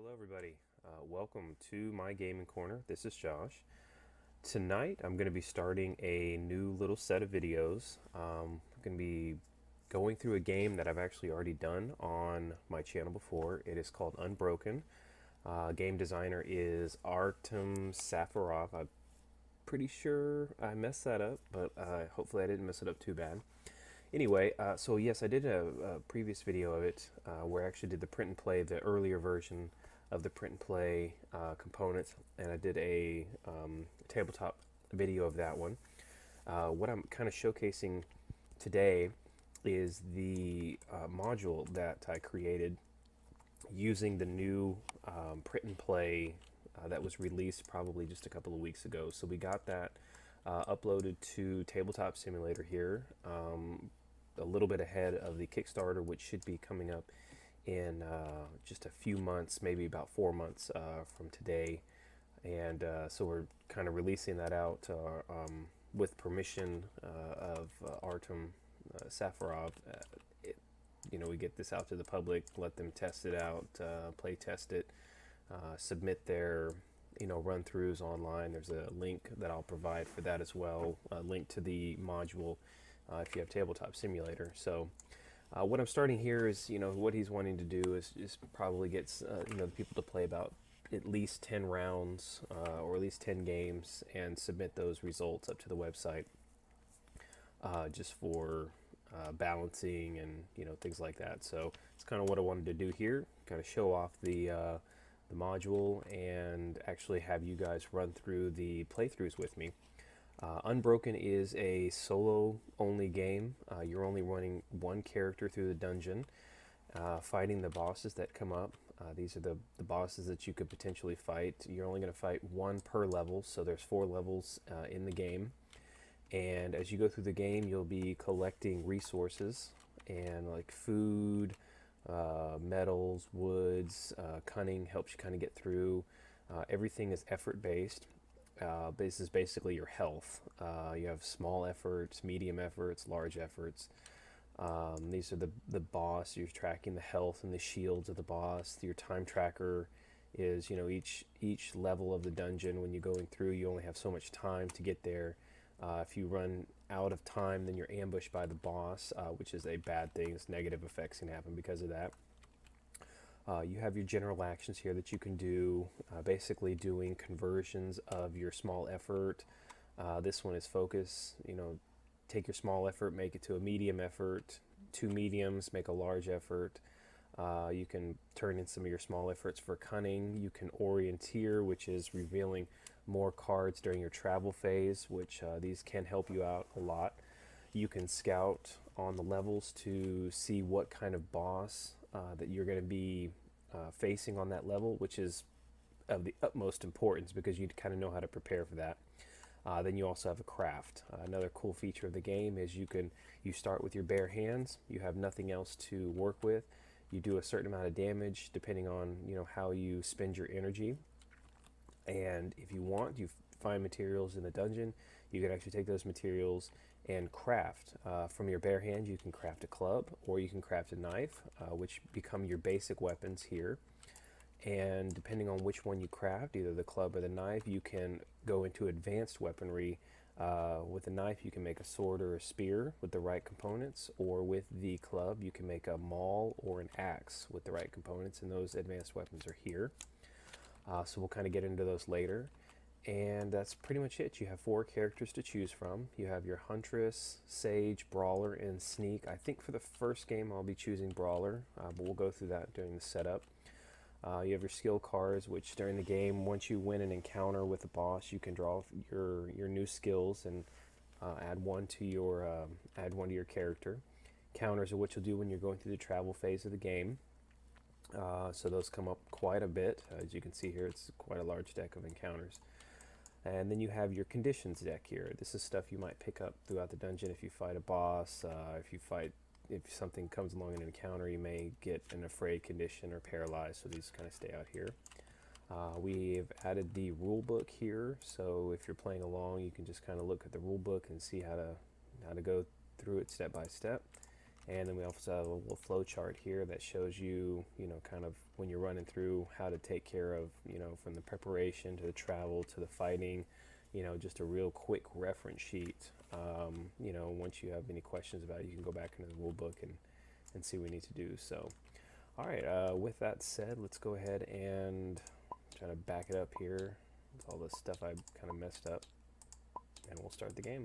Hello everybody, welcome to my gaming corner. This is Josh. Tonight I'm going to be starting a new little set of videos. I'm going to be going through a game that I've actually already done on my channel before. It is called Unbroken. Game designer is Artem Safarov. I'm pretty sure I messed that up, but hopefully I didn't mess it up too bad. Anyway, so yes, I did a previous video of it where I actually did the print and play, the earlier version of the print and play components, and I did a tabletop video of that one. What I'm kind of showcasing today is the module that I created using the new print and play that was released probably just a couple of weeks ago. So we got that uploaded to Tabletop Simulator here. A little bit ahead of the Kickstarter, which should be coming up in just a few months, maybe about 4 months from today. And so we're kind of releasing that out with permission of Artem Safarov. We get this out to the public, let them test it out, play test it, submit their run-throughs online. There's a link that I'll provide for that as well, a link to the module if you have Tabletop Simulator. So what I'm starting here is, what he's wanting to do is probably get the people to play about at least 10 rounds or at least 10 games and submit those results up to the website just for balancing and things like that. So it's kind of what I wanted to do here, kind of show off the module and actually have you guys run through the playthroughs with me. Unbroken is a solo-only game. You're only running one character through the dungeon, fighting the bosses that come up. These are the bosses that you could potentially fight. You're only going to fight one per level, so there's 4 levels in the game. And as you go through the game, you'll be collecting resources and like food, metals, woods, cunning helps you kind of get through. Everything is effort-based. This is basically your health. You have small efforts, medium efforts, large efforts. These are the boss. You're tracking the health and the shields of the boss. Your time tracker is, each level of the dungeon. When you're going through, you only have so much time to get there. If you run out of time, then you're ambushed by the boss, which is a bad thing. It's negative effects can happen because of that. You have your general actions here that you can do, basically doing conversions of your small effort. This one is focus, take your small effort, make it to a medium effort, 2 mediums, make a large effort. You can turn in some of your small efforts for cunning. You can orienteer, which is revealing more cards during your travel phase, which these can help you out a lot. You can scout on the levels to see what kind of boss that you're going to be facing on that level, which is of the utmost importance because you kind of know how to prepare for that. Then you also have a craft. Another cool feature of the game is you start with your bare hands. You have nothing else to work with. You do a certain amount of damage depending on how you spend your energy. And if you want, you find materials in the dungeon. You can actually take those materials and craft. From your bare hand, you can craft a club or you can craft a knife, which become your basic weapons here. And depending on which one you craft, either the club or the knife, you can go into advanced weaponry. With a knife, you can make a sword or a spear with the right components, or with the club, you can make a maul or an axe with the right components, and those advanced weapons are here. So we'll kind of get into those later. And that's pretty much it. You have 4 characters to choose from. You have your Huntress, Sage, Brawler, and Sneak. I think for the first game I'll be choosing Brawler, but we'll go through that during the setup. You have your skill cards, which during the game, once you win an encounter with a boss, you can draw your new skills and add one to your character. Counters are what you'll do when you're going through the travel phase of the game. So those come up quite a bit. As you can see here, it's quite a large deck of encounters. And then you have your conditions deck here. This is stuff you might pick up throughout the dungeon if you fight a boss. If something comes along in an encounter, you may get an afraid condition or paralyzed, so these kind of stay out here. We've added the rule book here, so if you're playing along, you can just kind of look at the rule book and see how to go through it step by step. And then we also have a little flow chart here that shows you, kind of when you're running through how to take care of, from the preparation to the travel to the fighting, just a real quick reference sheet. Once you have any questions about it, you can go back into the rule book and see what we need to do. So, all right, with that said, let's go ahead and try to back it up here with all the stuff I kind of messed up, and we'll start the game.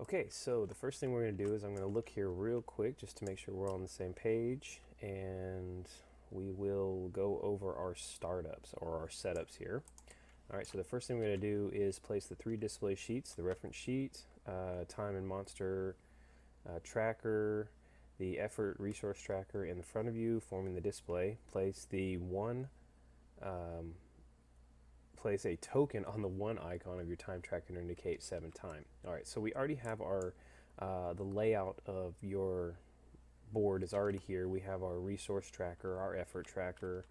Okay, so the first thing we're going to do is I'm going to look here real quick just to make sure we're on the same page, and we will go over our startups or our setups here. All right, so the first thing we're going to do is place the 3 display sheets, the reference sheet, time and monster tracker, the effort resource tracker in the front of you, forming the display. Place a token on the 1 icon of your time tracker to indicate 7 time. All right, so we already have our the layout of your board is already here. We have our resource tracker, our effort tracker,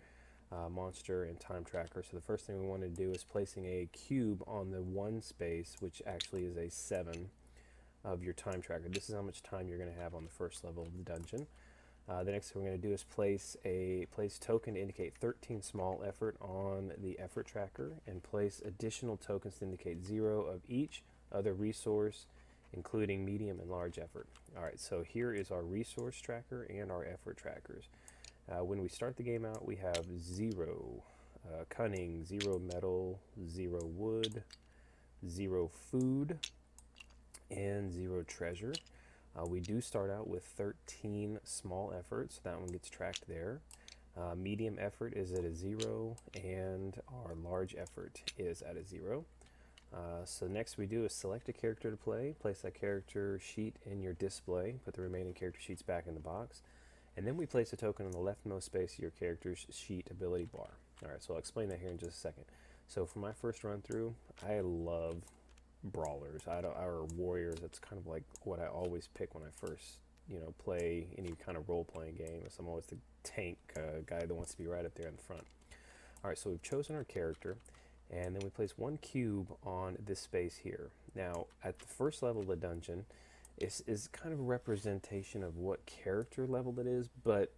monster, and time tracker. So the first thing we want to do is placing a cube on the 1 space, which actually is a 7 of your time tracker. This is how much time you're going to have on the first level of the dungeon. The next thing we're going to do is place token to indicate 13 small effort on the effort tracker, and place additional tokens to indicate 0 of each other resource, including medium and large effort. All right, so here is our resource tracker and our effort trackers. When we start the game out, we have 0 cunning, 0 metal, 0 wood, 0 food, and 0 treasure. We do start out with 13 small efforts, so that one gets tracked there. Medium effort is at a 0, and our large effort is at a 0. So next we do is select a character to play, place that character sheet in your display, put the remaining character sheets back in the box, and then we place a token on the leftmost space of your character's sheet ability bar. Alright, so I'll explain that here in just a second. So for my first run through, I love brawlers, or warriors. That's kind of like what I always pick when I first, play any kind of role-playing game. So I'm always the tank guy that wants to be right up there in the front. Alright, so we've chosen our character, and then we place 1 cube on this space here. Now, at the first level of the dungeon, is kind of a representation of what character level it is, but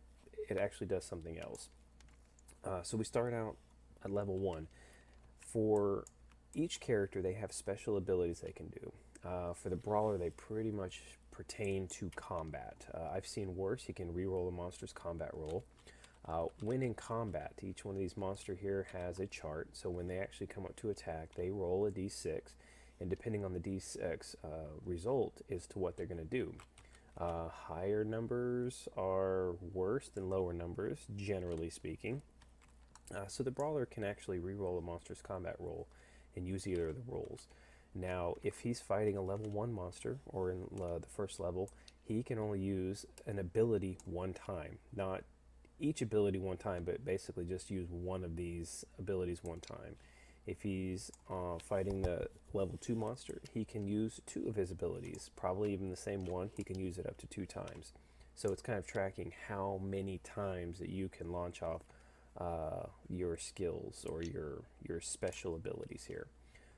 it actually does something else. So we start out at level 1. For each character, they have special abilities they can do. For the brawler, they pretty much pertain to combat. I've seen worse. You can re-roll a monster's combat roll. When in combat, each one of these monster here has a chart, so when they actually come up to attack, they roll a d6, and depending on the d6 result as to what they're going to do. Higher numbers are worse than lower numbers, generally speaking. So the brawler can actually re-roll a monster's combat roll and use either of the rolls. Now, if he's fighting a level 1 monster, or in the first level, he can only use an ability 1 time. Not each ability 1 time, but basically just use one of these abilities 1 time. If he's fighting the level 2 monster, he can use 2 of his abilities, probably even the same one. He can use it up to 2 times. So it's kind of tracking how many times that you can launch off your skills or your special abilities here.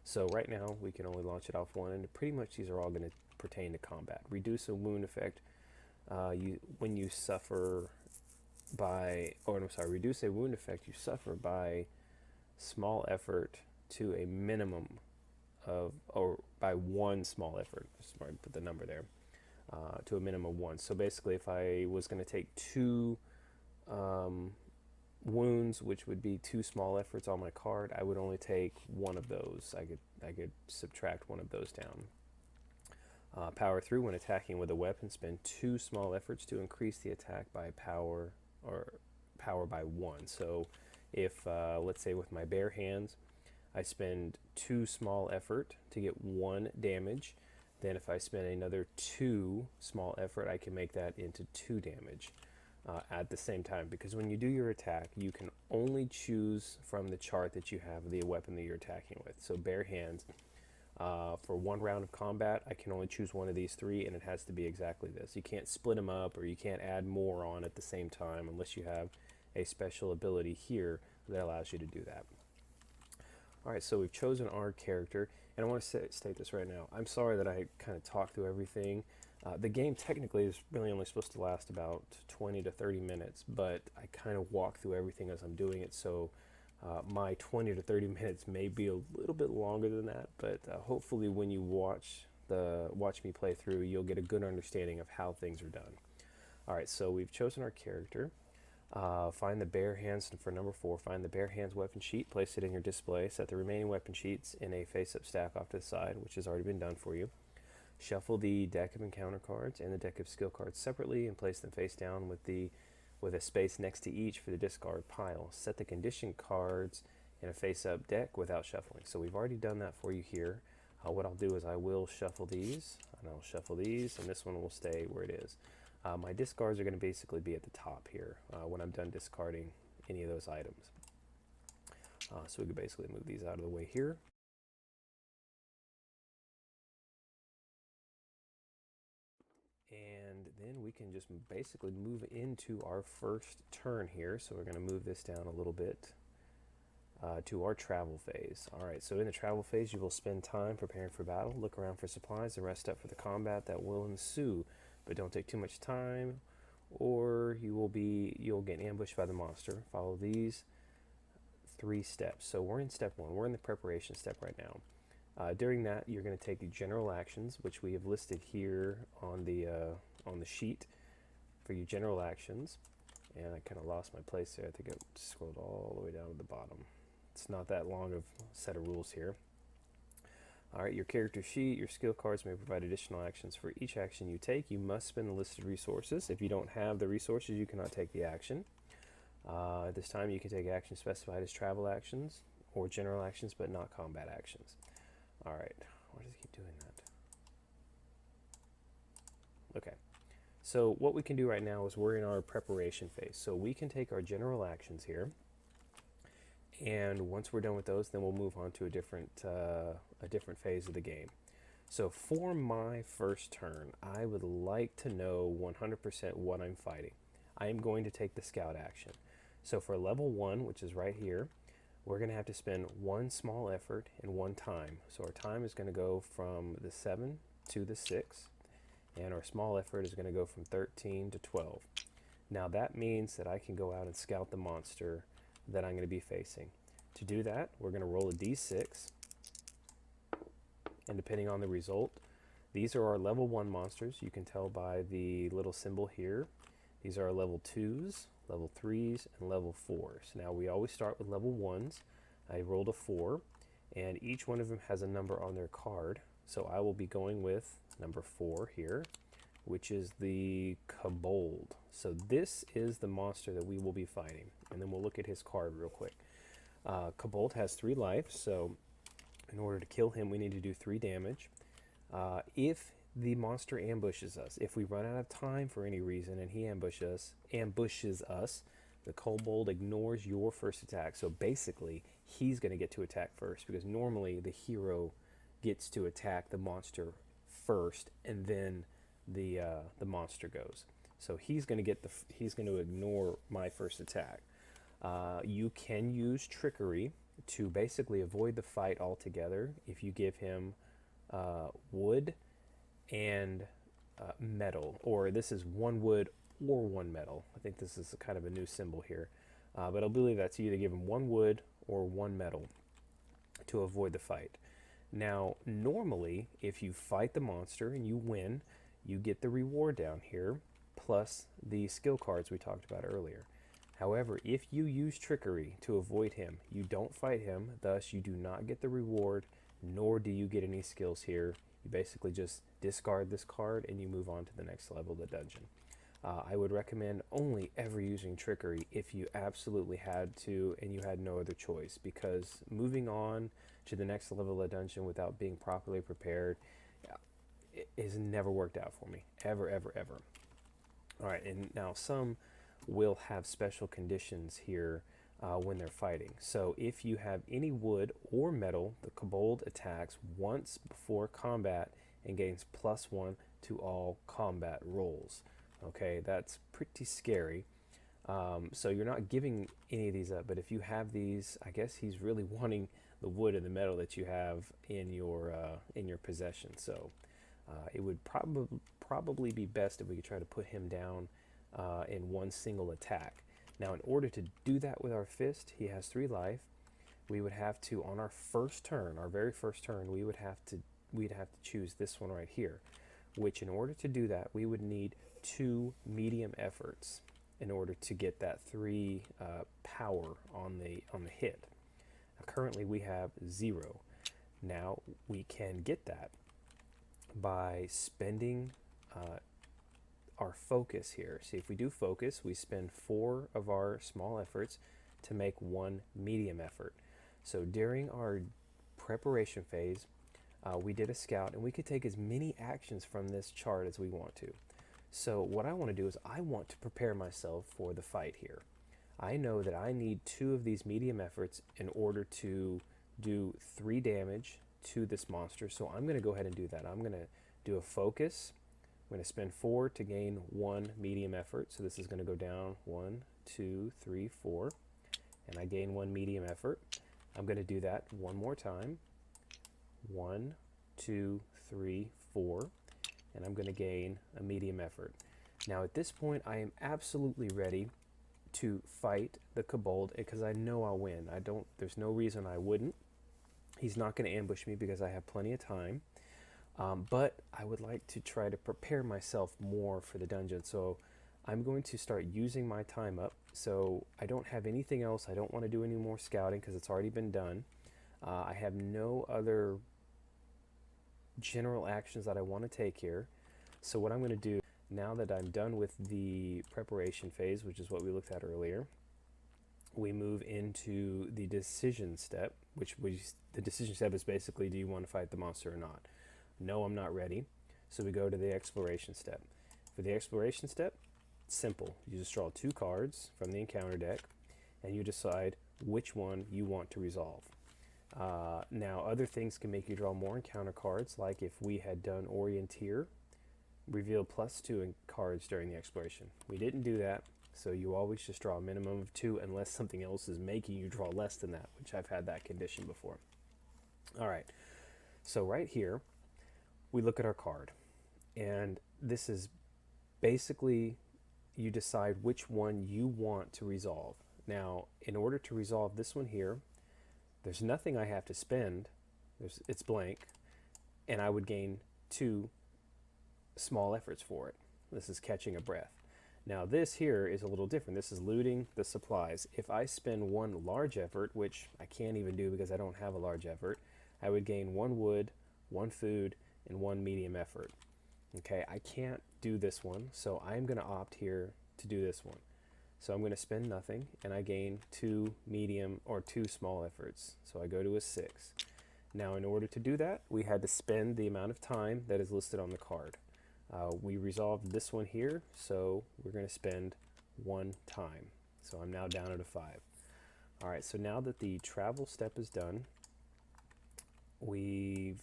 So right now we can only launch it off 1, and pretty much these are all going to pertain to combat. Reduce a wound effect when you suffer by, reduce a wound effect you suffer by small effort to a minimum of, or by 1 small effort. Just put the number there, to a minimum of 1. So basically, if I was going to take 2 wounds, which would be 2 small efforts on my card, I would only take 1 of those. I could subtract 1 of those down. Power through when attacking with a weapon. Spend 2 small efforts to increase the attack by power by 1. So if let's say with my bare hands, I spend 2 small effort to get 1 damage. Then if I spend another 2 small effort, I can make that into 2 damage. At the same time, because when you do your attack, you can only choose from the chart that you have the weapon that you're attacking with. So bare hands, for 1 round of combat, I can only choose one of these 3, and it has to be exactly this. You can't split them up, or you can't add more on at the same time unless you have a special ability here that allows you to do that. Alright, so we've chosen our character, and I want to state this right now. I'm sorry that I kind of talked through everything. The game technically is really only supposed to last about 20 to 30 minutes, but I kind of walk through everything as I'm doing it, so my 20 to 30 minutes may be a little bit longer than that, but hopefully when you watch me play through, you'll get a good understanding of how things are done. Alright, so we've chosen our character. Find the bare hands, and for number 4, find the bare hands weapon sheet, place it in your display, set the remaining weapon sheets in a face-up stack off to the side, which has already been done for you. Shuffle the deck of encounter cards and the deck of skill cards separately and place them face down with a space next to each for the discard pile. Set the condition cards in a face-up deck without shuffling. So we've already done that for you here. What I'll do is I will shuffle these, and I'll shuffle these, and this one will stay where it is. My discards are going to basically be at the top here when I'm done discarding any of those items. So we can basically move these out of the way here. And then we can just basically move into our first turn here. So we're going to move this down a little bit to our travel phase. Alright, so in the travel phase you will spend time preparing for battle, look around for supplies, and rest up for the combat that will ensue. But don't take too much time or you'll get ambushed by the monster. Follow these 3 steps. So we're in step 1. We're in the preparation step right now. During that, you're going to take general actions, which we have listed here on the sheet for your general actions. And I kind of lost my place there. I think I scrolled all the way down to the bottom. It's not that long of a set of rules here. Alright, your character sheet, your skill cards may provide additional actions. For each action you take, you must spend the listed resources. If you don't have the resources, you cannot take the action. At this time, you can take actions specified as travel actions or general actions, but not combat actions. Alright, why does it keep doing that? Okay, so what we can do right now is we're in our preparation phase. So we can take our general actions here, and once we're done with those, then we'll move on to a different phase of the game. So for my first turn, I would like to know 100% what I'm fighting. I am going to take the scout action. So for level 1, which is right here, we're going to have to spend 1 small effort and 1 time. So our time is going to go from the 7 to the 6, and our small effort is going to go from 13 to 12. Now that means that I can go out and scout the monster that I'm going to be facing. To do that, we're going to roll a d6, and depending on the result, these are our level 1 monsters. You can tell by the little symbol here. These are our level 2s, level 3s, and level 4s. Now we always start with level 1s. I rolled a 4, and each one of them has a number on their card. So I will be going with number 4 here, which is the Kobold. So this is the monster that we will be fighting, and then we'll look at his card real quick. Kobold has 3 life, so in order to kill him we need to do 3 damage. If the monster ambushes us, if we run out of time for any reason and he ambushes us, the Kobold ignores your first attack. So basically he's going to get to attack first, because normally the hero gets to attack the monster first and then the monster goes. So he's going to ignore my first attack. You can use trickery to basically avoid the fight altogether if you give him wood and metal, or this is 1 wood or 1 metal. I think this is kind of a new symbol here, but I believe that's you either give him 1 wood or 1 metal to avoid the fight. Now normally if you fight the monster and you win, you get the reward down here plus the skill cards we talked about earlier. However, if you use trickery to avoid him, you don't fight him, thus you do not get the reward, nor do you get any skills here. You basically just discard this card and you move on to the next level of the dungeon. I would recommend only ever using trickery if you absolutely had to and you had no other choice, because moving on to the next level of the dungeon without being properly prepared, it has never worked out for me. Ever, ever, ever. Alright, and now some will have special conditions here when they're fighting. So if you have any wood or metal, the Kobold attacks once before combat and gains +1 to all combat rolls. Okay, that's pretty scary. So you're not giving any of these up, but if you have these, I guess he's really wanting the wood and the metal that you have in your possession. So it would probably be best if we could try to put him down in one single attack. Now, in order to do that with our fist, he has 3 life. We would have to, on our first turn, our very first turn, we'd have to choose this one right here, which in order to do that, we would need 2 medium efforts in order to get that 3 power on the hit. Now, currently we have 0. Now we can get that by spending our focus here. See, if we do focus, we spend 4 of our small efforts to make 1 medium effort. So during our preparation phase, we did a scout, and we could take as many actions from this chart as we want to. So what I want to do is I want to prepare myself for the fight here. I know that I need 2 of these medium efforts in order to do 3 damage to this monster. So I'm going to go ahead and do that. I'm going to do a focus. I'm going to spend 4 to gain 1 medium effort. So this is going to go down 1, 2, 3, 4. And I gain 1 medium effort. I'm going to do that one more time. 1, 2, 3, 4. And I'm going to gain a medium effort. Now at this point, I am absolutely ready to fight the kobold because I know I'll win. There's no reason I wouldn't. He's not going to ambush me because I have plenty of time. But I would like to try to prepare myself more for the dungeon. So I'm going to start using my time up. So I don't have anything else. I don't want to do any more scouting because it's already been done. I have no other general actions that I want to take here. So what I'm going to do now that I'm done with the preparation phase, which is what we looked at earlier, we move into the decision step, the decision step is basically, do you want to fight the monster or not? No, I'm not ready. So we go to the exploration step. For the exploration step, it's simple. You just draw 2 cards from the encounter deck, and you decide which one you want to resolve. Now, other things can make you draw more encounter cards, like if we had done Orienteer, reveal +2 in cards during the exploration. We didn't do that, so you always just draw a minimum of 2 unless something else is making you draw less than that, which I've had that condition before. All right, so right here, we look at our card, and this is basically, you decide which one you want to resolve. Now, in order to resolve this one here, there's nothing I have to spend. It's blank, and I would gain 2 small efforts for it. This is catching a breath. Now this here is a little different. This is looting the supplies. If I spend 1 large effort, which I can't even do because I don't have a large effort, I would gain 1 wood, 1 food, and 1 medium effort. Okay, I can't do this one, so I'm going to opt here to do this one. So I'm going to spend nothing, and I gain 2 medium or 2 small efforts. So I go to a 6. Now in order to do that, we had to spend the amount of time that is listed on the card. We resolved this one here, so we're going to spend 1 time. So I'm now down at a 5. All right, so now that the travel step is done, we've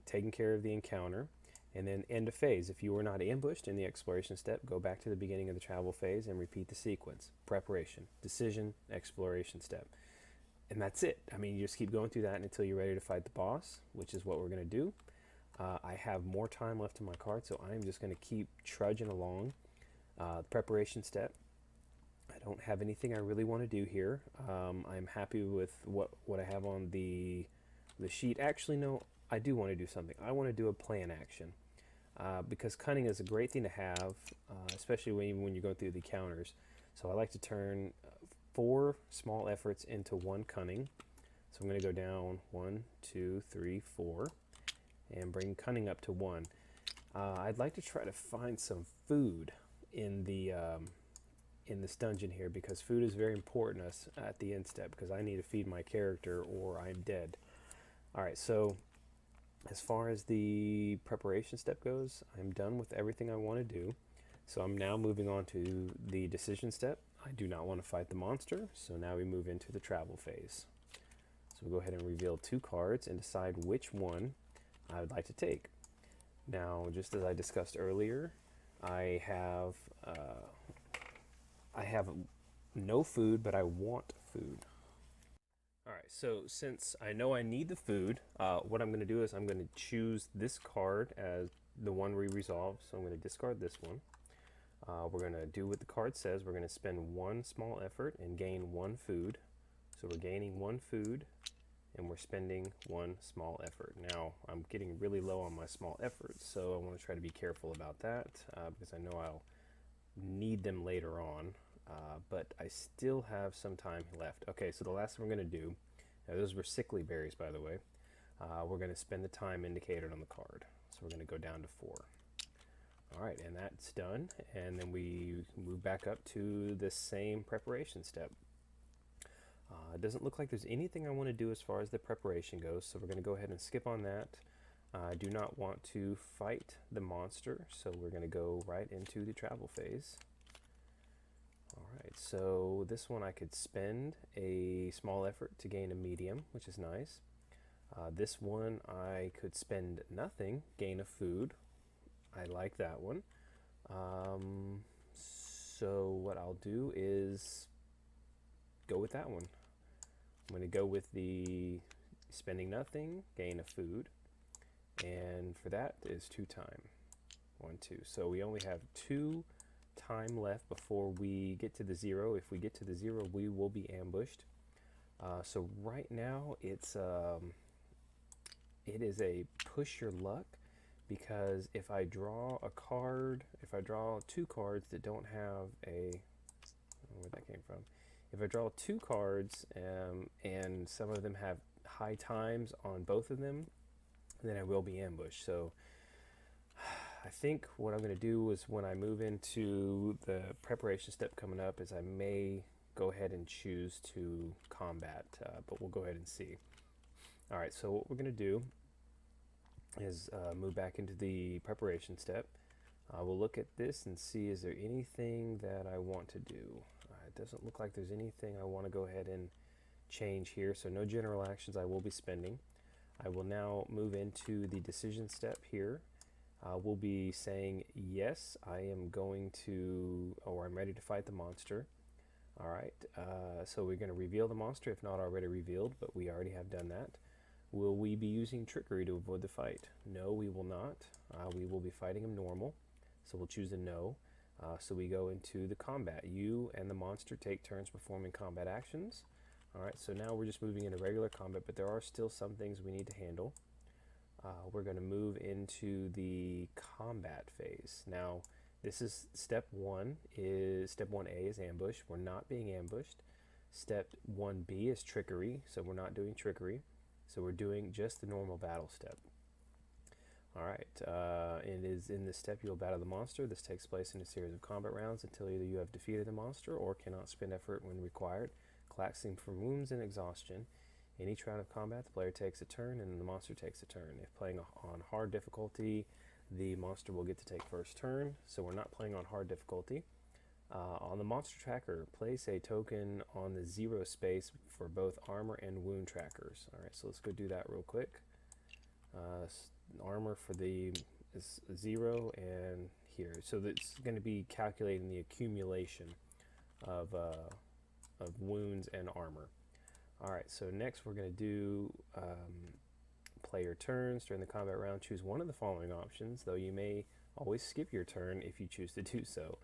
taken care of the encounter, and then end of phase. If you were not ambushed in the exploration step, go back to the beginning of the travel phase and repeat the sequence. Preparation, decision, exploration step. And that's it. I mean, you just keep going through that until you're ready to fight the boss, which is what we're going to do. I have more time left in my card, so I'm just going to keep trudging along. Preparation step. I don't have anything I really want to do here. I'm happy with what I have on the sheet. Actually, no, I do want to do something. I want to do a plan action. Because cunning is a great thing to have, especially when you're going through the counters. So I like to turn 4 small efforts into 1 cunning. So I'm going to go down 1, 2, 3, 4, and bring cunning up to 1. I'd like to try to find some food in this dungeon here, because food is very important at the end step, because I need to feed my character or I'm dead. All right, so as far as the preparation step goes, I'm done with everything I want to do. So I'm now moving on to the decision step. I do not want to fight the monster, so now we move into the travel phase. So we'll go ahead and reveal 2 cards and decide which one I would like to take. Now, just as I discussed earlier, I have I have no food, but I want food. All right, so since I know I need the food, what I'm going to do is I'm going to choose this card as the one we resolve. So I'm going to discard this one. We're going to do what the card says. We're going to spend one small effort and gain one food. So we're gaining one food and we're spending one small effort. Now, I'm getting really low on my small efforts, so I want to try to be careful about that because I know I'll need them later on. But I still have some time left. Okay, so the last thing we're going to do, now those were sickly berries, by the way. We're going to spend the time indicated on the card. So we're going to go down to 4. All right, and that's done. And then we move back up to the same preparation step. It doesn't look like there's anything I want to do as far as the preparation goes, so we're going to go ahead and skip on that. I do not want to fight the monster, so we're going to go right into the travel phase. Alright, so this one I could spend a small effort to gain a medium, which is nice. This one I could spend nothing, gain a food. I like that one. So what I'll do is go with that one. I'm going to go with the spending nothing, gain a food, and for that is 2 time. 1, 2. So we only have 2 time left before we get to the 0. If we get to the 0, we will be ambushed. So right now it is a push your luck, because if I draw a card, if I draw 2 cards that don't have a, I don't know where that came from. If I draw 2 cards and some of them have high times on both of them, then I will be ambushed. So I think what I'm going to do is when I move into the preparation step coming up is I may go ahead and choose to combat, but we'll go ahead and see. All right, so what we're going to do is move back into the preparation step. We'll look at this and see, is there anything that I want to do? It doesn't look like there's anything I want to go ahead and change here, so no general actions I will be spending. I will now move into the decision step here. We'll be saying, yes, I am going to, or I'm ready to fight the monster. All right, so we're going to reveal the monster, if not already revealed, but we already have done that. Will we be using trickery to avoid the fight? No, we will not. We will be fighting him normal, so we'll choose a no. So we go into the combat. You and the monster take turns performing combat actions. All right, so now we're just moving into regular combat, but there are still some things we need to handle. We're going to move into the combat phase. Now, this is step 1. Step 1A is ambush. We're not being ambushed. Step 1B is trickery, so we're not doing trickery. So we're doing just the normal battle step. All right, it is in this step you'll battle the monster. This takes place in a series of combat rounds until either you have defeated the monster or cannot spend effort when required, collapsing from wounds and exhaustion. In each round of combat, the player takes a turn and the monster takes a turn. If playing on hard difficulty, the monster will get to take first turn, so we're not playing on hard difficulty. On the monster tracker, place a token on the 0 space for both armor and wound trackers. All right, so let's go do that real quick. Armor for the is 0 and here. So that's going to be calculating the accumulation of wounds and armor. All right, so next we're going to do player turns. During the combat round, choose one of the following options, though you may always skip your turn if you choose to do so.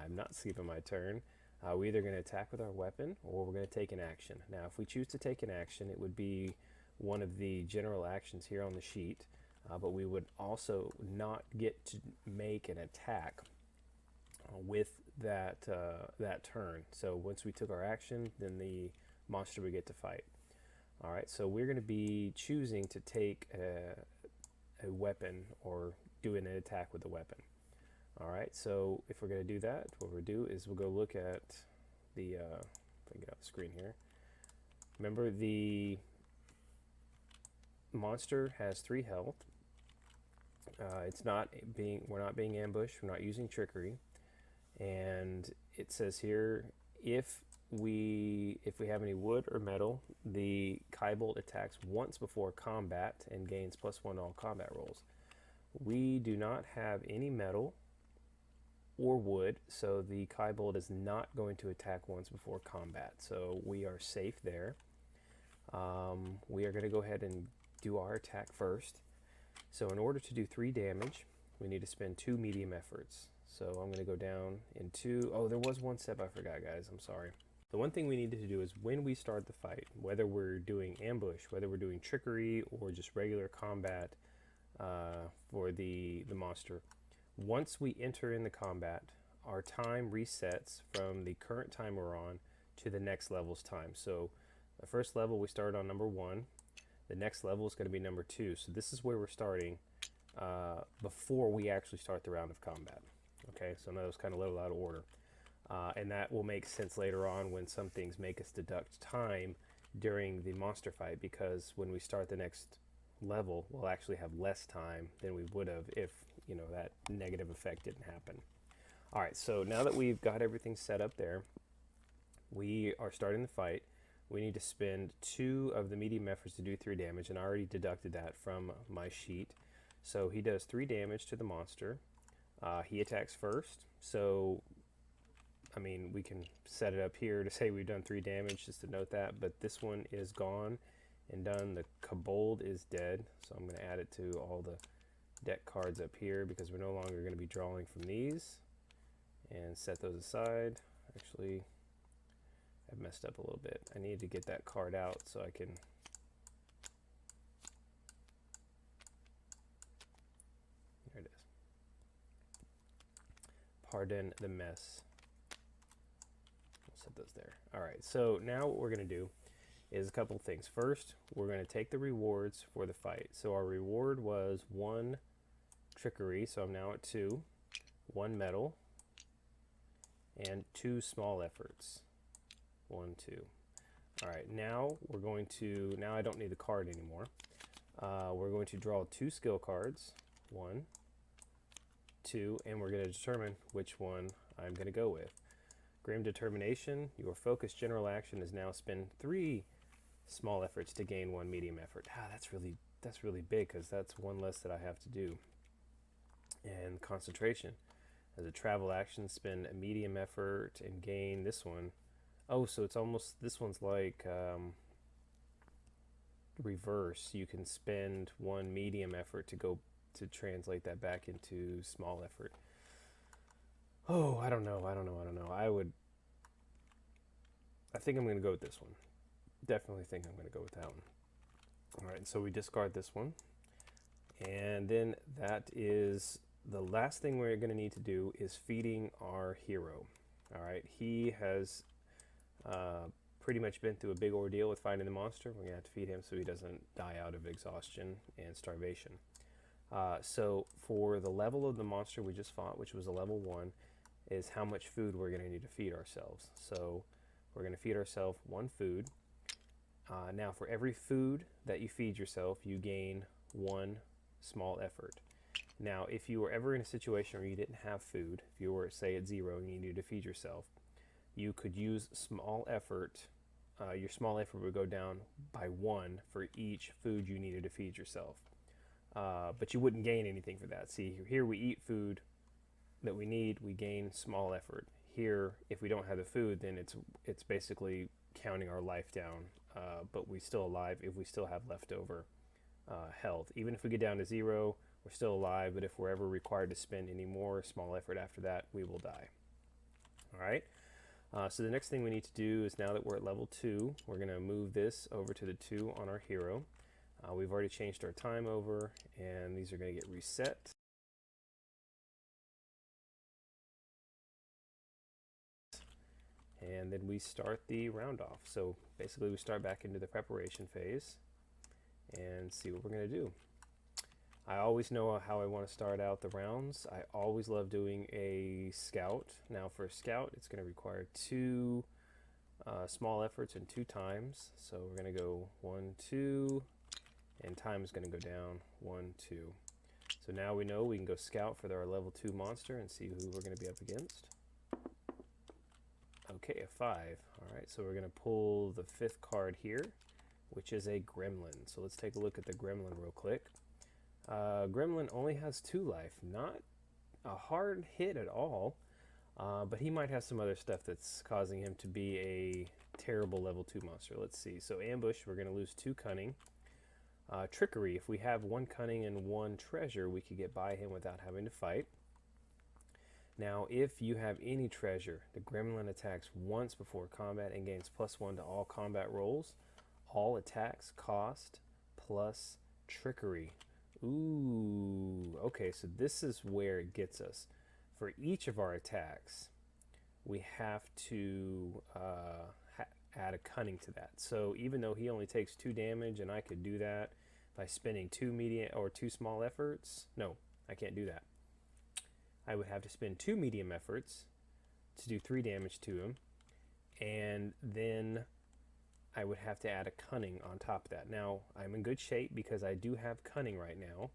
I'm not skipping my turn. We're either going to attack with our weapon or we're going to take an action. Now, if we choose to take an action, it would be one of the general actions here on the sheet, but we would also not get to make an attack with that turn. So once we took our action, then the monster would get to fight. All right, so we're going to be choosing to take a weapon or doing an attack with a weapon. All right, so if we're going to do that, what we'll do is we'll go look at the, if I can get off the screen here. Remember, the monster has 3 health. We're not being ambushed. We're not using trickery, and it says here if we have any wood or metal, the Kaibolt attacks once before combat and gains +1 to all combat rolls. We do not have any metal or wood, so the Kaibold is not going to attack once before combat, so we are safe there. We are going to go ahead and do our attack first. So in order to do 3 damage, we need to spend 2 medium efforts. So I'm going to go down into, oh, there was one step I forgot, guys, I'm sorry. The one thing we need to do is when we start the fight, whether we're doing ambush, whether we're doing trickery, or just regular combat for the monster, once we enter in the combat, our time resets from the current time we're on to the next level's time. So the first level we start on number 1. The next level is going to be number 2. So this is where we're starting before we actually start the round of combat. Okay, so now that was kind of a little out of order. And that will make sense later on when some things make us deduct time during the monster fight, because when we start the next level, we'll actually have less time than we would have if, you know, that negative effect didn't happen. All right, so now that we've got everything set up there, we are starting the fight. We need to spend 2 of the medium efforts to do 3 damage, and I already deducted that from my sheet. So he does 3 damage to the monster. He attacks first, so I mean, we can set it up here to say we've done 3 damage, just to note that, but this one is gone and done. The Kobold is dead, so I'm going to add it to all the deck cards up here because we're no longer going to be drawing from these, and set those aside. Actually, I've messed up a little bit. I need to get that card out so I can... There it is. Pardon the mess. Set those there. All right, so now what we're going to do is a couple things. First, we're going to take the rewards for the fight. So our reward was 1 trickery, so I'm now at 2, 1 metal, and 2 small efforts. 1, 2. All right, now we're going to, now I don't need the card anymore. We're going to draw 2 skill cards, 1, 2, and we're going to determine which one I'm going to go with. Grim Determination, your focus general action is now spend 3 small efforts to gain 1 medium effort. That's really big, because that's 1 less that I have to do. And Concentration, as a travel action, spend a medium effort and gain this one. Oh, so it's almost, this one's like reverse. You can spend 1 medium effort to go to translate that back into small effort. Oh, I don't know. I think I'm going to go with this one. Definitely think I'm going to go with that one. All right, so we discard this one. And then that is the last thing we're going to need to do is feeding our hero. All right, he has pretty much been through a big ordeal with finding the monster. We're going to have to feed him so he doesn't die out of exhaustion and starvation. So for the level of the monster we just fought, which was a level 1, is how much food we're going to need to feed ourselves. So we're going to feed ourselves 1 food. Now for every food that you feed yourself, you gain 1 small effort. Now if you were ever in a situation where you didn't have food, if you were, say, at 0 and you needed to feed yourself, you could use small effort. Your small effort would go down by 1 for each food you needed to feed yourself. But you wouldn't gain anything for that. See, here we eat food that we need, we gain small effort. Here, if we don't have the food, then it's basically counting our life down, but we're still alive if we still have leftover health. Even if we get down to 0, we're still alive, but if we're ever required to spend any more small effort after that, we will die. All right, so the next thing we need to do is, now that we're at level 2, we're going to move this over to the 2 on our hero. We've already changed our time over, and these are going to get reset. And then we start the round off. So basically we start back into the preparation phase and see what we're going to do. I always know how I want to start out the rounds. I always love doing a scout. Now for a scout, it's going to require 2 small efforts and 2 times. So we're going to go 1, 2, and time is going to go down 1, 2. So now we know we can go scout for our level 2 monster and see who we're going to be up against. Okay, a 5. All right, so we're going to pull the 5th card here, which is a gremlin. So let's take a look at the gremlin real quick. Gremlin only has 2 life, not a hard hit at all. But he might have some other stuff that's causing him to be a terrible level 2 monster. Let's see. So ambush, we're going to lose 2 cunning. Trickery, if we have 1 cunning and 1 treasure, we could get by him without having to fight. Now, if you have any treasure, the gremlin attacks once before combat and gains +1 to all combat rolls. All attacks cost plus trickery. Ooh, okay, so this is where it gets us. For each of our attacks, we have to add a cunning to that. So even though he only takes 2 damage, and I could do that by spending 2 medium or 2 small efforts, no, I can't do that. I would have to spend 2 medium efforts to do 3 damage to him, and then I would have to add a cunning on top of that. Now, I'm in good shape because I do have cunning right now,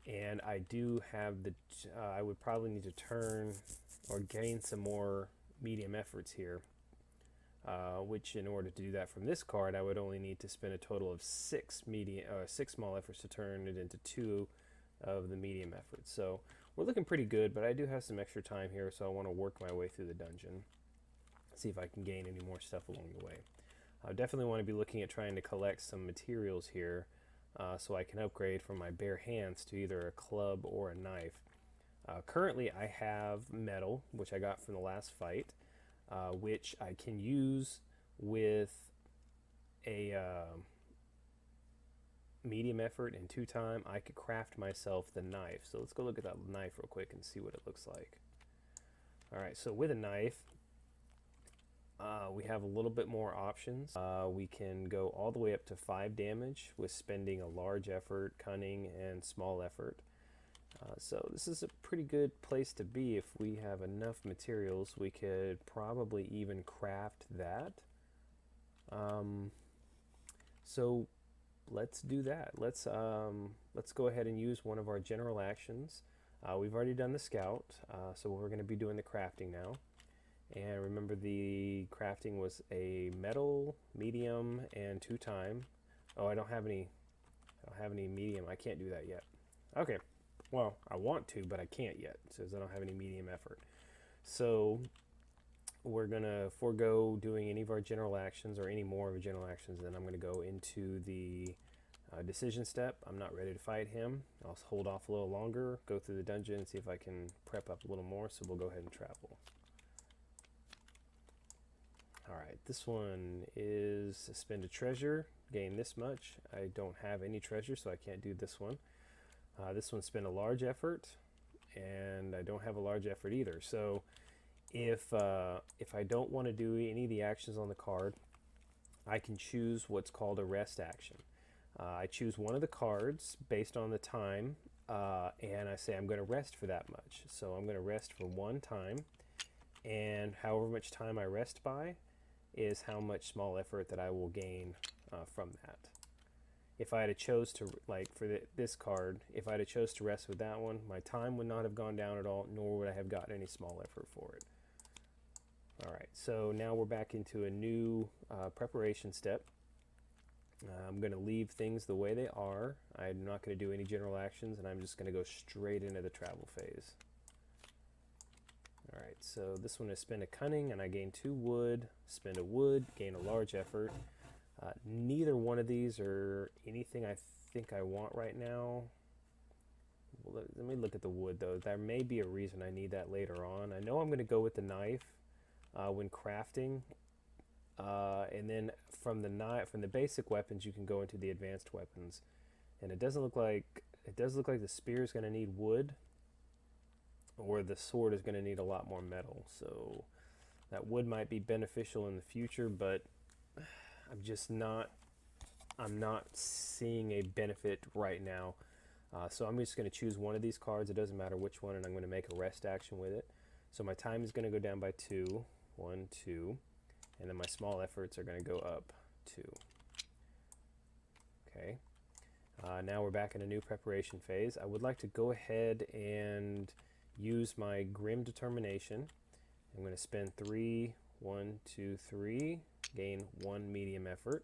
and I do have the, I would probably need to turn or gain some more medium efforts here, which in order to do that from this card, I would only need to spend a total of 6 small efforts to turn it into 2 of the medium efforts. So we're looking pretty good, but I do have some extra time here, so I want to work my way through the dungeon, see if I can gain any more stuff along the way. I definitely want to be looking at trying to collect some materials here, so I can upgrade from my bare hands to either a club or a knife. Currently I have metal, which I got from the last fight, which I can use with a medium effort and 2 time. I could craft myself the knife. So let's go look at that knife real quick and see what it looks like. Alright, so with a knife, we have a little bit more options. We can go all the way up to 5 damage with spending a large effort, cunning, and small effort. So this is a pretty good place to be. If we have enough materials, we could probably even craft that. So let's do that. Let's go ahead and use one of our general actions. We've already done the scout, so we're going to be doing the crafting now. And remember, the crafting was a metal, medium, and 2 time. Oh, I don't have any medium. I can't do that yet. Okay. Well, I want to, but I can't yet, since I don't have any medium effort. So we're gonna forego doing any of our general actions or any more of our general actions. Then I'm gonna go into the decision step. I'm not ready to fight him. I'll hold off a little longer, go through the dungeon, and see if I can prep up a little more. So we'll go ahead and travel. Alright, this one is spend a treasure, gain this much. I don't have any treasure, so I can't do this one. This one spend a large effort, and I don't have a large effort either. So if I don't want to do any of the actions on the card, I can choose what's called a rest action. I choose one of the cards based on the time, and I say I'm going to rest for that much. So I'm going to rest for 1 time, and however much time I rest by is how much small effort that I will gain from that. If I had chose to, like for this card, if I had chose to rest with that one, my time would not have gone down at all, nor would I have gotten any small effort for it. Alright, so now we're back into a new preparation step. I'm going to leave things the way they are. I'm not going to do any general actions, and I'm just going to go straight into the travel phase. Alright, so this one is spend a cunning, and I gain 2 wood, spend a wood, gain a large effort. Neither one of these are anything I think I want right now. Well, let me look at the wood, though. There may be a reason I need that later on. I know I'm going to go with the knife when crafting, and then from the basic weapons, you can go into the advanced weapons. And it does look like the spear is going to need wood, or the sword is going to need a lot more metal. So that wood might be beneficial in the future, but I'm not seeing a benefit right now. So I'm just going to choose one of these cards. It doesn't matter which one, and I'm going to make a rest action with it. So my time is going to go down by 2, 1, 2, and then my small efforts are going to go up 2. Okay. Now we're back in a new preparation phase. I would like to go ahead and use my Grim Determination. I'm going to spend 3, 1, 2, 3, gain 1 medium effort.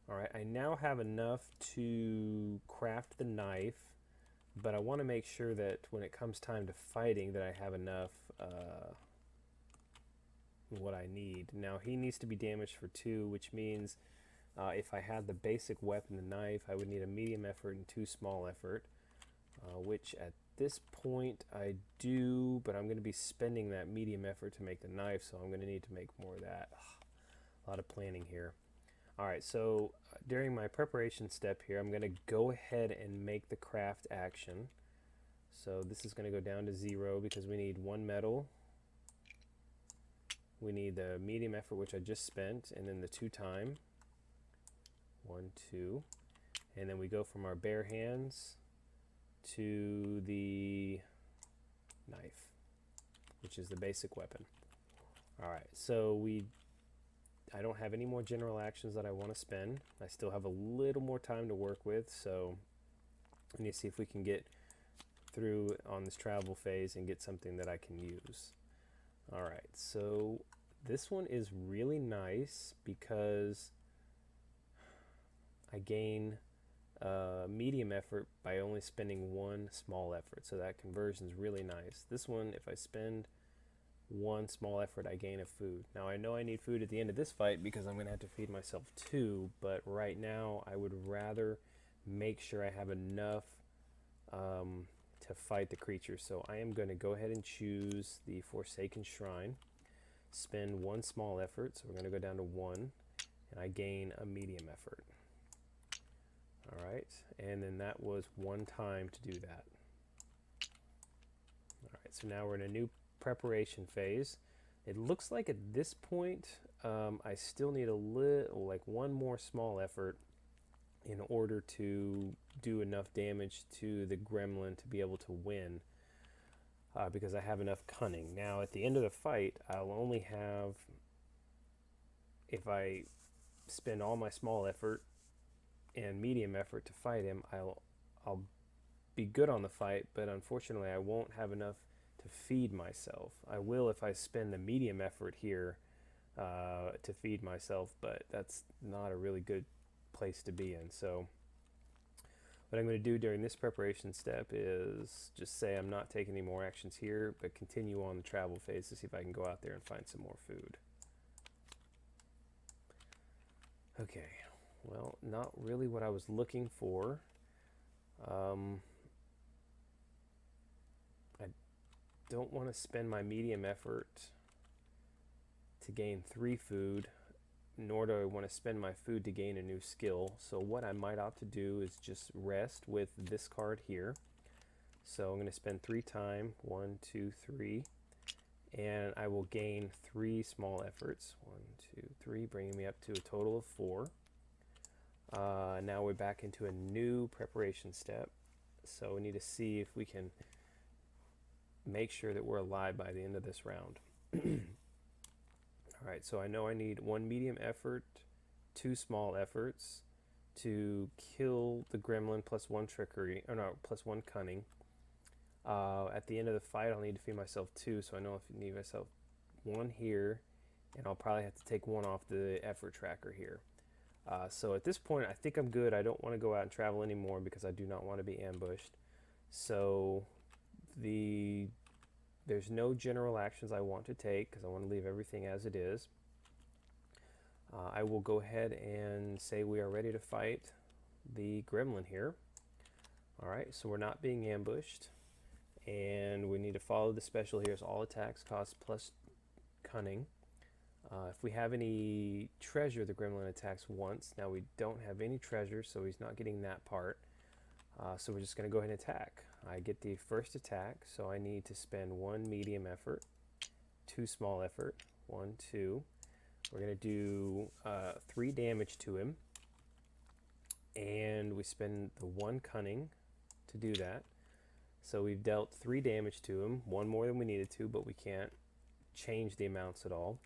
Alright, I now have enough to craft the knife but I want to make sure that when it comes time to fighting that I have enough what I need. Now he needs to be damaged for 2, which means if I had the basic weapon, the knife, I would need a medium effort and 2 small effort, which at this point I do, but I'm going to be spending that medium effort to make the knife, so I'm going to need to make more of that. A lot of planning here. Alright, so during my preparation step here, I'm going to go ahead and make the craft action. So this is going to go down to 0 because we need 1 metal. We need the medium effort, which I just spent, and then the 2 time. 1, 2. And then we go from our bare hands to the knife, which is the basic weapon. Alright, so I don't have any more general actions that I want to spend. I still have a little more time to work with, so I need to see if we can get through on this travel phase and get something that I can use. Alright, so this one is really nice because I gain medium effort by only spending 1 small effort, so that conversion is really nice. This one, if I spend 1 small effort, I gain a food. Now I know I need food at the end of this fight because I'm going to have to feed myself 2, but right now I would rather make sure I have enough to fight the creature. So I am going to go ahead and choose the Forsaken Shrine, spend 1 small effort, so we're going to go down to 1, and I gain a medium effort. Alright, and then that was 1 time to do that. Alright, so now we're in a new preparation phase. It looks like at this point I still need a little, like 1 more small effort in order to do enough damage to the gremlin to be able to win, because I have enough cunning. Now at the end of the fight I'll only have, if I spend all my small effort and medium effort to fight him, I'll be good on the fight, but unfortunately I won't have enough to feed myself. I will if I spend the medium effort here to feed myself, but that's not a really good place to be in. So what I'm going to do during this preparation step is just say I'm not taking any more actions here, but continue on the travel phase to see if I can go out there and find some more food. Okay, well, not really what I was looking for. I don't want to spend my medium effort to gain 3 food, nor do I want to spend my food to gain a new skill. So what I might opt to do is just rest with this card here. So I'm going to spend 3 time, 1, 2, 3, and I will gain 3 small efforts, 1, 2, 3, bringing me up to a total of 4. Now we're back into a new preparation step, so we need to see if we can make sure that we're alive by the end of this round. Alright, so I know I need 1 medium effort, 2 small efforts to kill the gremlin, plus 1 trickery, or no, plus 1 cunning. At the end of the fight I'll need to feed myself 2, so I know I need myself 1 here, and I'll probably have to take 1 off the effort tracker here. So at this point I think I'm good. I don't want to go out and travel anymore because I do not want to be ambushed. So there's no general actions I want to take because I want to leave everything as it is. I will go ahead and say we are ready to fight the gremlin here. Alright, so we're not being ambushed, and we need to follow the special here. So all attacks cost plus cunning. If we have any treasure, the gremlin attacks once. Now we don't have any treasure, so he's not getting that part. So we're just going to go ahead and attack. I get the first attack, so I need to spend 1 medium effort, 2 small effort, 1, 2. We're going to do 3 damage to him, and we spend the 1 cunning to do that. So we've dealt 3 damage to him, 1 more than we needed to, but we can't change the amounts at all.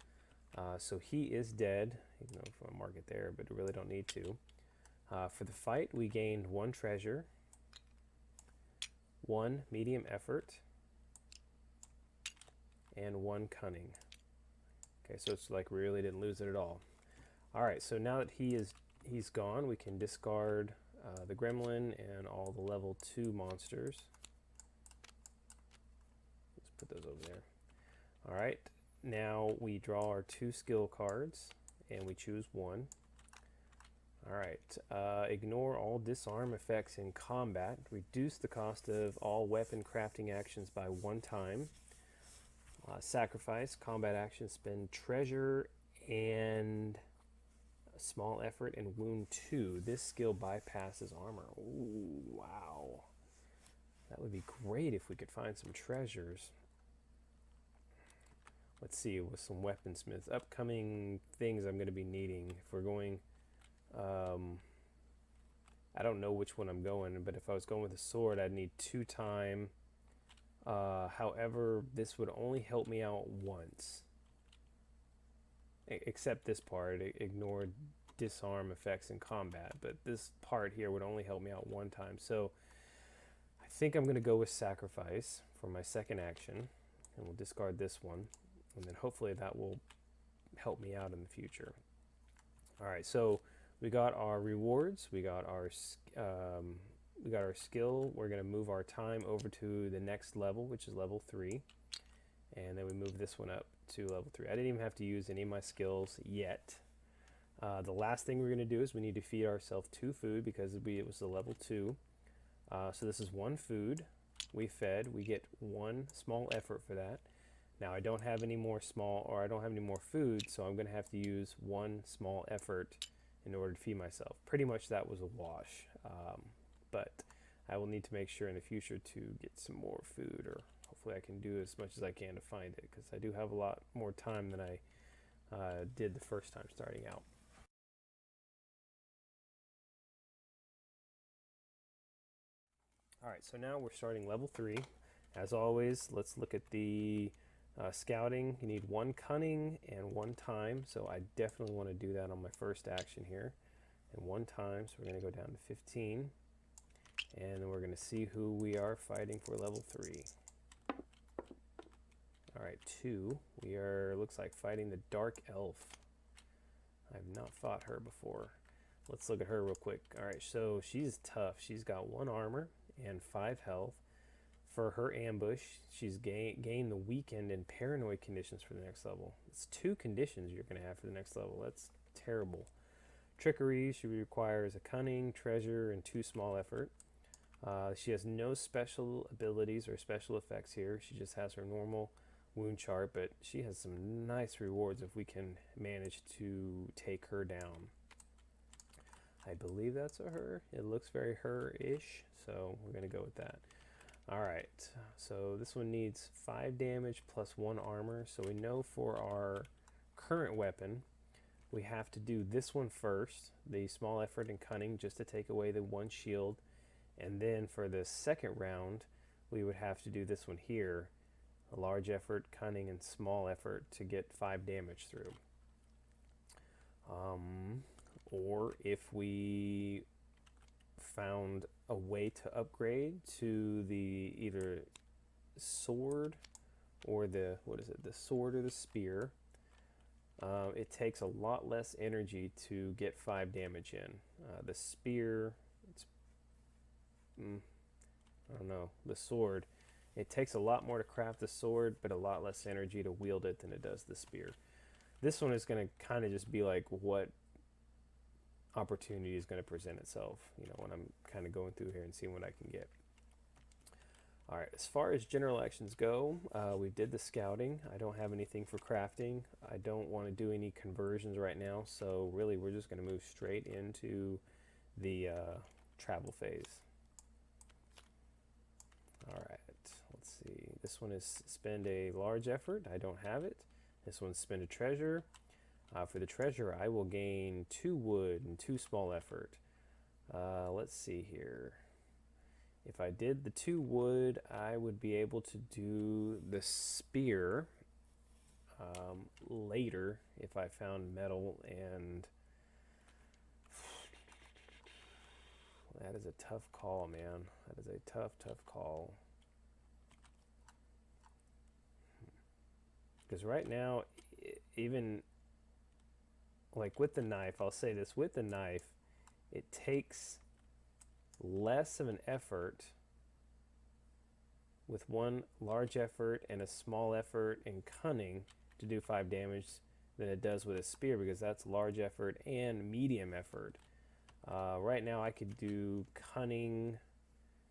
So he is dead, even though if I mark it there, but I really don't need to. For the fight, we gained 1 treasure, 1 medium effort, and 1 cunning. Okay, so it's like we really didn't lose it at all. Alright, so now that he's gone, we can discard the gremlin and all the level 2 monsters. Let's put those over there. All right, now we draw our 2 skill cards and we choose one. All right, ignore all disarm effects in combat. Reduce the cost of all weapon crafting actions by 1 time. Sacrifice, combat action, spend treasure and a small effort and wound 2. This skill bypasses armor. Ooh, wow. That would be great if we could find some treasures. Let's see, with some weaponsmiths. Upcoming things I'm going to be needing. If we're going... I don't know which one I'm going, but if I was going with a sword, I'd need 2 time. However, this would only help me out once. Except this part, ignore disarm effects in combat. But this part here would only help me out 1 time. So I think I'm going to go with sacrifice for my second action. And we'll discard this one. And then hopefully that will help me out in the future. Alright, so we got our rewards. We got our skill. We're going to move our time over to the next level, which is level 3. And then we move this one up to level 3. I didn't even have to use any of my skills yet. The last thing we're going to do is we need to feed ourselves 2 food because it was a level 2. So this is 1 food. We fed. We get 1 small effort for that. Now I don't have any more food, so I'm going to have to use 1 small effort in order to feed myself. Pretty much that was a wash. But I will need to make sure in the future to get some more food, or hopefully I can do as much as I can to find it, because I do have a lot more time than I did the first time starting out. Alright, so now we're starting level 3. As always, let's look at the scouting. You need 1 cunning and 1 time, so I definitely want to do that on my first action here. And 1 time, so we're going to go down to 15. And then we're going to see who we are fighting for level 3. Alright, 2. We are, looks like, fighting the Dark Elf. I've not fought her before. Let's look at her real quick. Alright, so she's tough. She's got 1 armor and 5 health. For her ambush, she's gained the weakened and paranoid conditions for the next level. It's 2 conditions you're going to have for the next level. That's terrible. Trickery, she requires a cunning, treasure, and 2 small effort. She has no special abilities or special effects here. She just has her normal wound chart, but she has some nice rewards if we can manage to take her down. I believe that's a her. It looks very her-ish, so we're going to go with that. Alright, so this one needs 5 damage plus 1 armor. So we know for our current weapon, we have to do this one first, the small effort and cunning, just to take away the 1 shield. And then for the second round, we would have to do this one here, a large effort, cunning, and small effort to get 5 damage through. Or if we found a way to upgrade to the either sword or the, the sword or the spear, it takes a lot less energy to get 5 damage in. The spear, I don't know, the sword, it takes a lot more to craft the sword, but a lot less energy to wield it than it does the spear. This one is going to kind of just be like what opportunity is going to present itself, you know, when I'm kind of going through here and seeing what I can get. Alright, as far as general actions go, we did the scouting. I don't have anything for crafting. I don't want to do any conversions right now, so really we're just going to move straight into the travel phase. Alright, let's see. This one is spend a large effort. I don't have it. This one's spend a treasure. For the treasure, I will gain 2 wood and 2 small effort. Let's see here. If I did the 2 wood, I would be able to do the spear later if I found metal, and that is a tough call, man. That is a tough, tough call. Because right now, even like with the knife, I'll say this, with the knife, it takes less of an effort with one large effort and a small effort and cunning to do 5 damage than it does with a spear, because that's large effort and medium effort. Right now I could do cunning,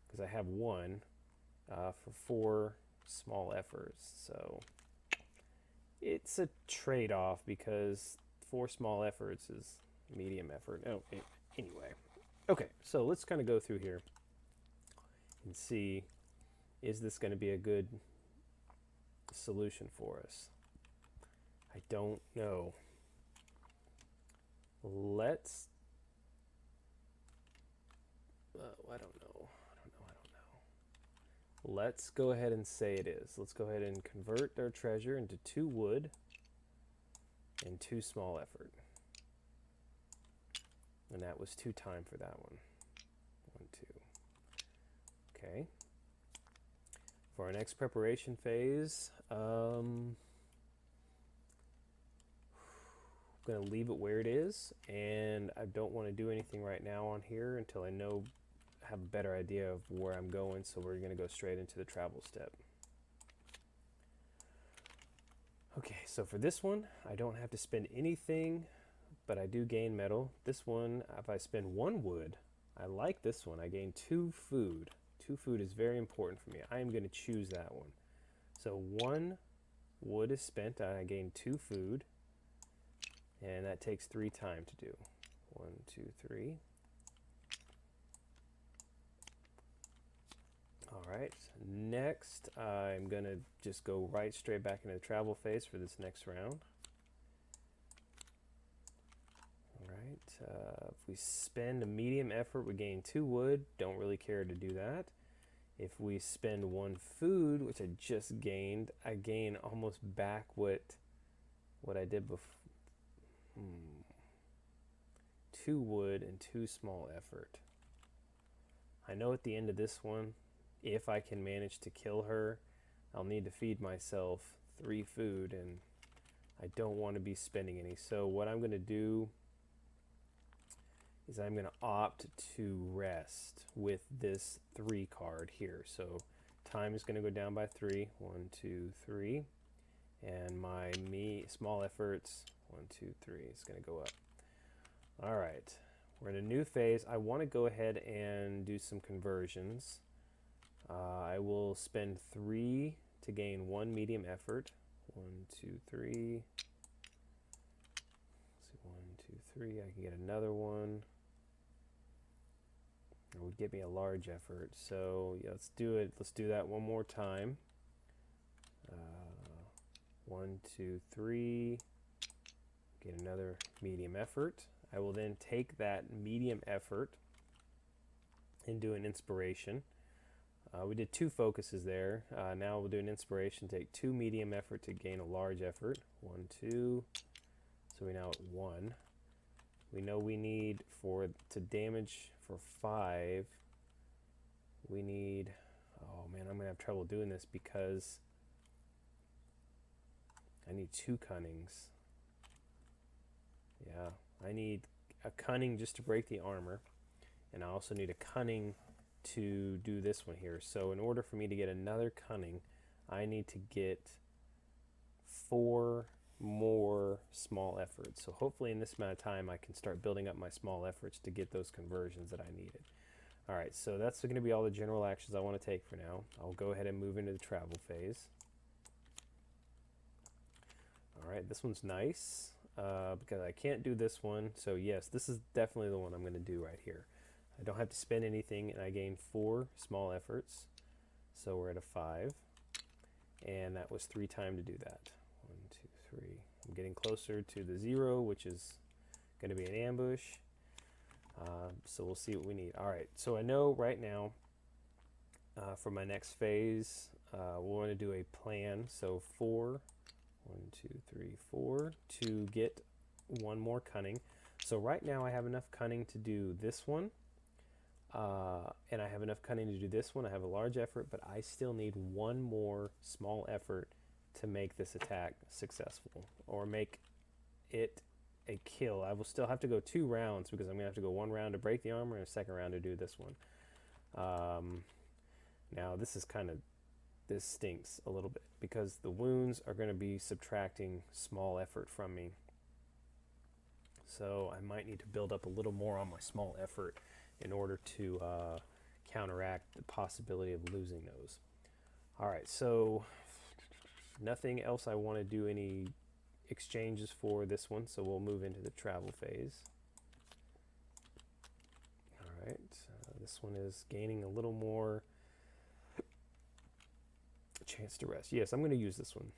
because I have 1, for 4 small efforts. So it's a trade-off, because 4 small efforts is medium effort. Oh, anyway. Okay, so let's kind of go through here and see, is this going to be a good solution for us? I don't know. Let's... I don't know. Let's go ahead and say it is. Let's go ahead and convert our treasure into 2 wood and 2 small effort. And that was 2 time for that one. 1, 2. Okay. For our next preparation phase, I'm going to leave it where it is, and I don't want to do anything right now on here until I have a better idea of where I'm going, so we're going to go straight into the travel step. Okay, so for this one, I don't have to spend anything, but I do gain metal. This one, if I spend 1 wood, I like this one. I gain 2 food. 2 food is very important for me. I am going to choose that one. So 1 wood is spent, and I gain 2 food, and that takes 3 time to do. 1, 2, 3. Alright, next I'm going to just go right straight back into the travel phase for this next round. Alright, if we spend a medium effort, we gain 2 wood. Don't really care to do that. If we spend 1 food, which I just gained, I gain almost back what I did before. 2 wood and 2 small effort. I know at the end of this one, if I can manage to kill her, I'll need to feed myself 3 food, and I don't want to be spending any. So what I'm going to do is I'm going to opt to rest with this 3 card here. So time is going to go down by 3. 1, 2, 3. And my small efforts, 1, 2, 3, is going to go up. All right, we're in a new phase. I want to go ahead and do some conversions. I will spend 3 to gain 1 medium effort. 1, 2, 3. Let's see, 1, 2, 3. I can get another one. It would give me a large effort. So yeah, let's do it. Let's do that one more time. 1, 2, 3. Get another medium effort. I will then take that medium effort and do an inspiration. We did 2 focuses there. Now we'll do an inspiration, take 2 medium effort to gain a large effort. 1, 2. So we're now at 1. We know we need to damage for 5. We need, oh man, I'm going to have trouble doing this because I need 2 cunnings. Yeah, I need a cunning just to break the armor, and I also need a cunning to do this one here. So in order for me to get another cunning, I need to get 4 more small efforts. So hopefully in this amount of time I can start building up my small efforts to get those conversions that I needed. Alright, so that's going to be all the general actions I want to take for now. I'll go ahead and move into the travel phase. Alright, this one's nice because I can't do this one. So yes, this is definitely the one I'm going to do right here. I don't have to spend anything, and I gain 4 small efforts. So we're at a 5. And that was 3 time to do that. 1, 2, 3. I'm getting closer to the 0, which is going to be an ambush. So we'll see what we need. Alright, so I know right now for my next phase, we want to do a plan. So 4, 1, 2, 3, 4, to get 1 more cunning. So right now I have enough cunning to do this one. And I have enough cunning to do this one. I have a large effort, but I still need 1 more small effort to make this attack successful, or make it a kill. I will still have to go 2 rounds because I'm going to have to go 1 round to break the armor and a 2nd round to do this one. Now this stinks a little bit because the wounds are going to be subtracting small effort from me. So I might need to build up a little more on my small effort in order to counteract the possibility of losing those. All right, so nothing else I want to do any exchanges for this one, so we'll move into the travel phase. All right, this one is gaining a little more chance to rest. Yes, I'm going to use this one.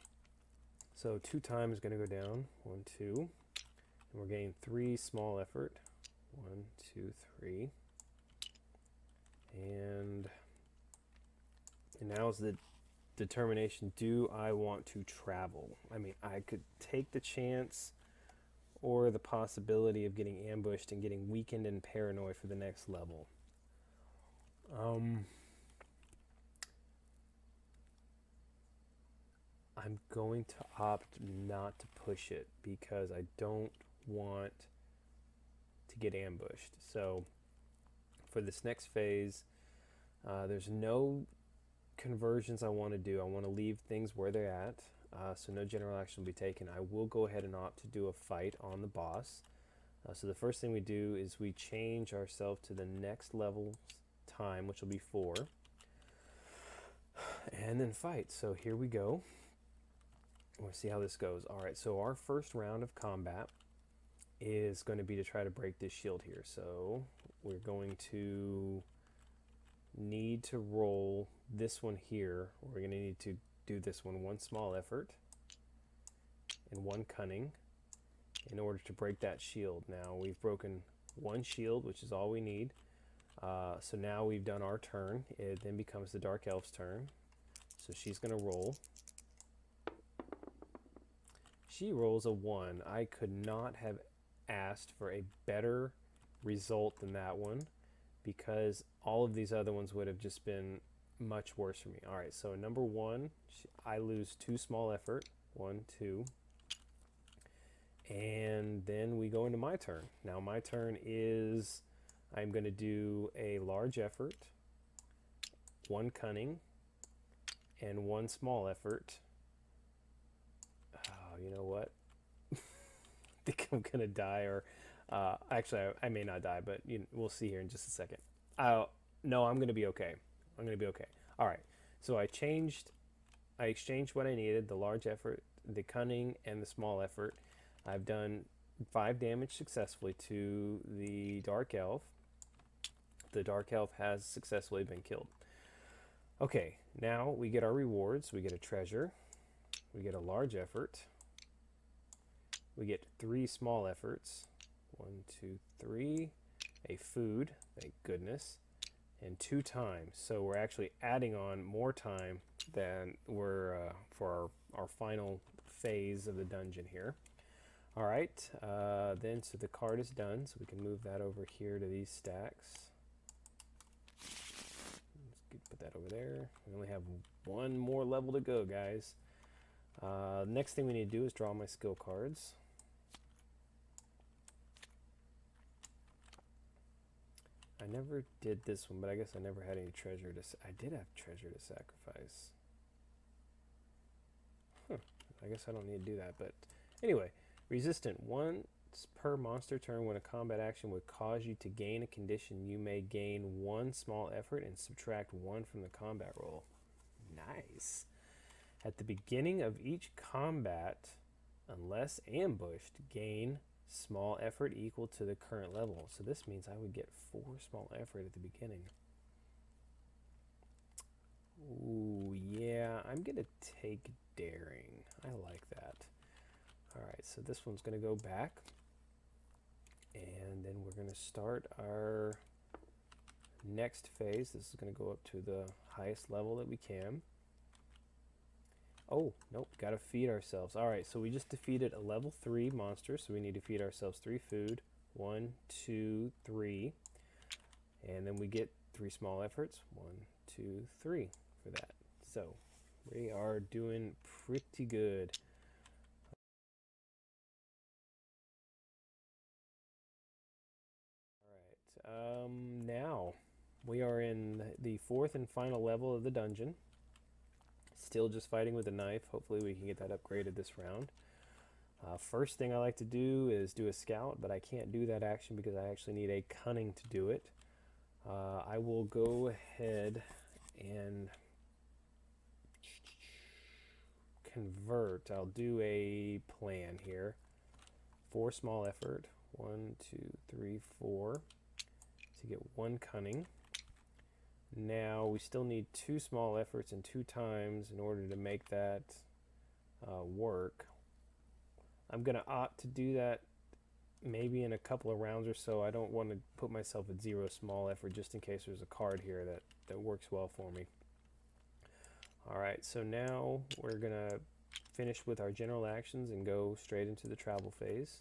So 2 times is going to go down, 1, 2, and we're getting 3 small effort, 1, 2, 3, and now is the determination, do I want to travel? I mean, I could take the chance or the possibility of getting ambushed and getting weakened and paranoid for the next level. I'm going to opt not to push it because I don't want to get ambushed. So for this next phase, there's no conversions I want to do. I want to leave things where they're at, so no general action will be taken. I will go ahead and opt to do a fight on the boss. So the first thing we do is we change ourselves to the next level's time, which will be 4, and then fight. So here we go. We'll see how this goes. All right, so our first round of combat is going to be to try to break this shield here. So we're going to need to roll this one here. We're going to need to do this one small effort and 1 cunning in order to break that shield. Now we've broken 1 shield, which is all we need. So now we've done our turn. It then becomes the Dark Elf's turn. So she's going to roll. She rolls a 1. I could not have asked for a better result than that one, because all of these other ones would have just been much worse for me. All right, so number 1, I lose 2 small effort, 1, 2, and then we go into my turn. Now my turn is, I'm going to do a large effort, 1 cunning, and 1 small effort. Oh, you know what? I think I'm going to die, or actually I may not die, but we'll see here in just a second. No, I'm going to be okay. I'm going to be okay. All right, so I exchanged what I needed, the large effort, the cunning, and the small effort. I've done 5 damage successfully to the Dark Elf. The Dark Elf has successfully been killed. Okay, now we get our rewards. We get a treasure. We get a large effort. We get 3 small efforts. 1, 2, 3. A food, thank goodness. And 2 times. So we're actually adding on more time than we're for our final phase of the dungeon here. All right, then so the card is done, so we can move that over here to these stacks. Let's put that over there. We only have 1 more level to go, guys. Next thing we need to do is draw my skill cards. I never did this one, but I guess I never had any treasure to... I did have treasure to sacrifice. I guess I don't need to do that, but... Anyway, resistant. Once per monster turn, when a combat action would cause you to gain a condition, you may gain 1 small effort and subtract 1 from the combat roll. Nice. At the beginning of each combat, unless ambushed, gain small effort equal to the current level. So this means I would get 4 small effort at the beginning. Ooh, yeah, I'm gonna take daring. I like that. All right, so this one's gonna go back, and then we're gonna start our next phase. This is gonna go up to the highest level that we can. Oh, nope, gotta feed ourselves. All right, so we just defeated a level 3 monster, so we need to feed ourselves 3 food. 1, 2, 3. And then we get 3 small efforts. 1, 2, 3 for that. So we are doing pretty good. All right, now We are in the 4th and final level of the dungeon. Still just fighting with a knife. Hopefully we can get that upgraded this round. First thing I like to do is do a scout, but I can't do that action because I actually need a cunning to do it. I will go ahead and convert. I'll do a plan here. 4 small effort. 1, 2, 3, 4 to get 1 cunning. Now we still need 2 small efforts and 2 times in order to make that work. I'm going to opt to do that maybe in a couple of rounds or so. I don't want to put myself at 0 small effort just in case there's a card here that works well for me. Alright, so now we're going to finish with our general actions and go straight into the travel phase.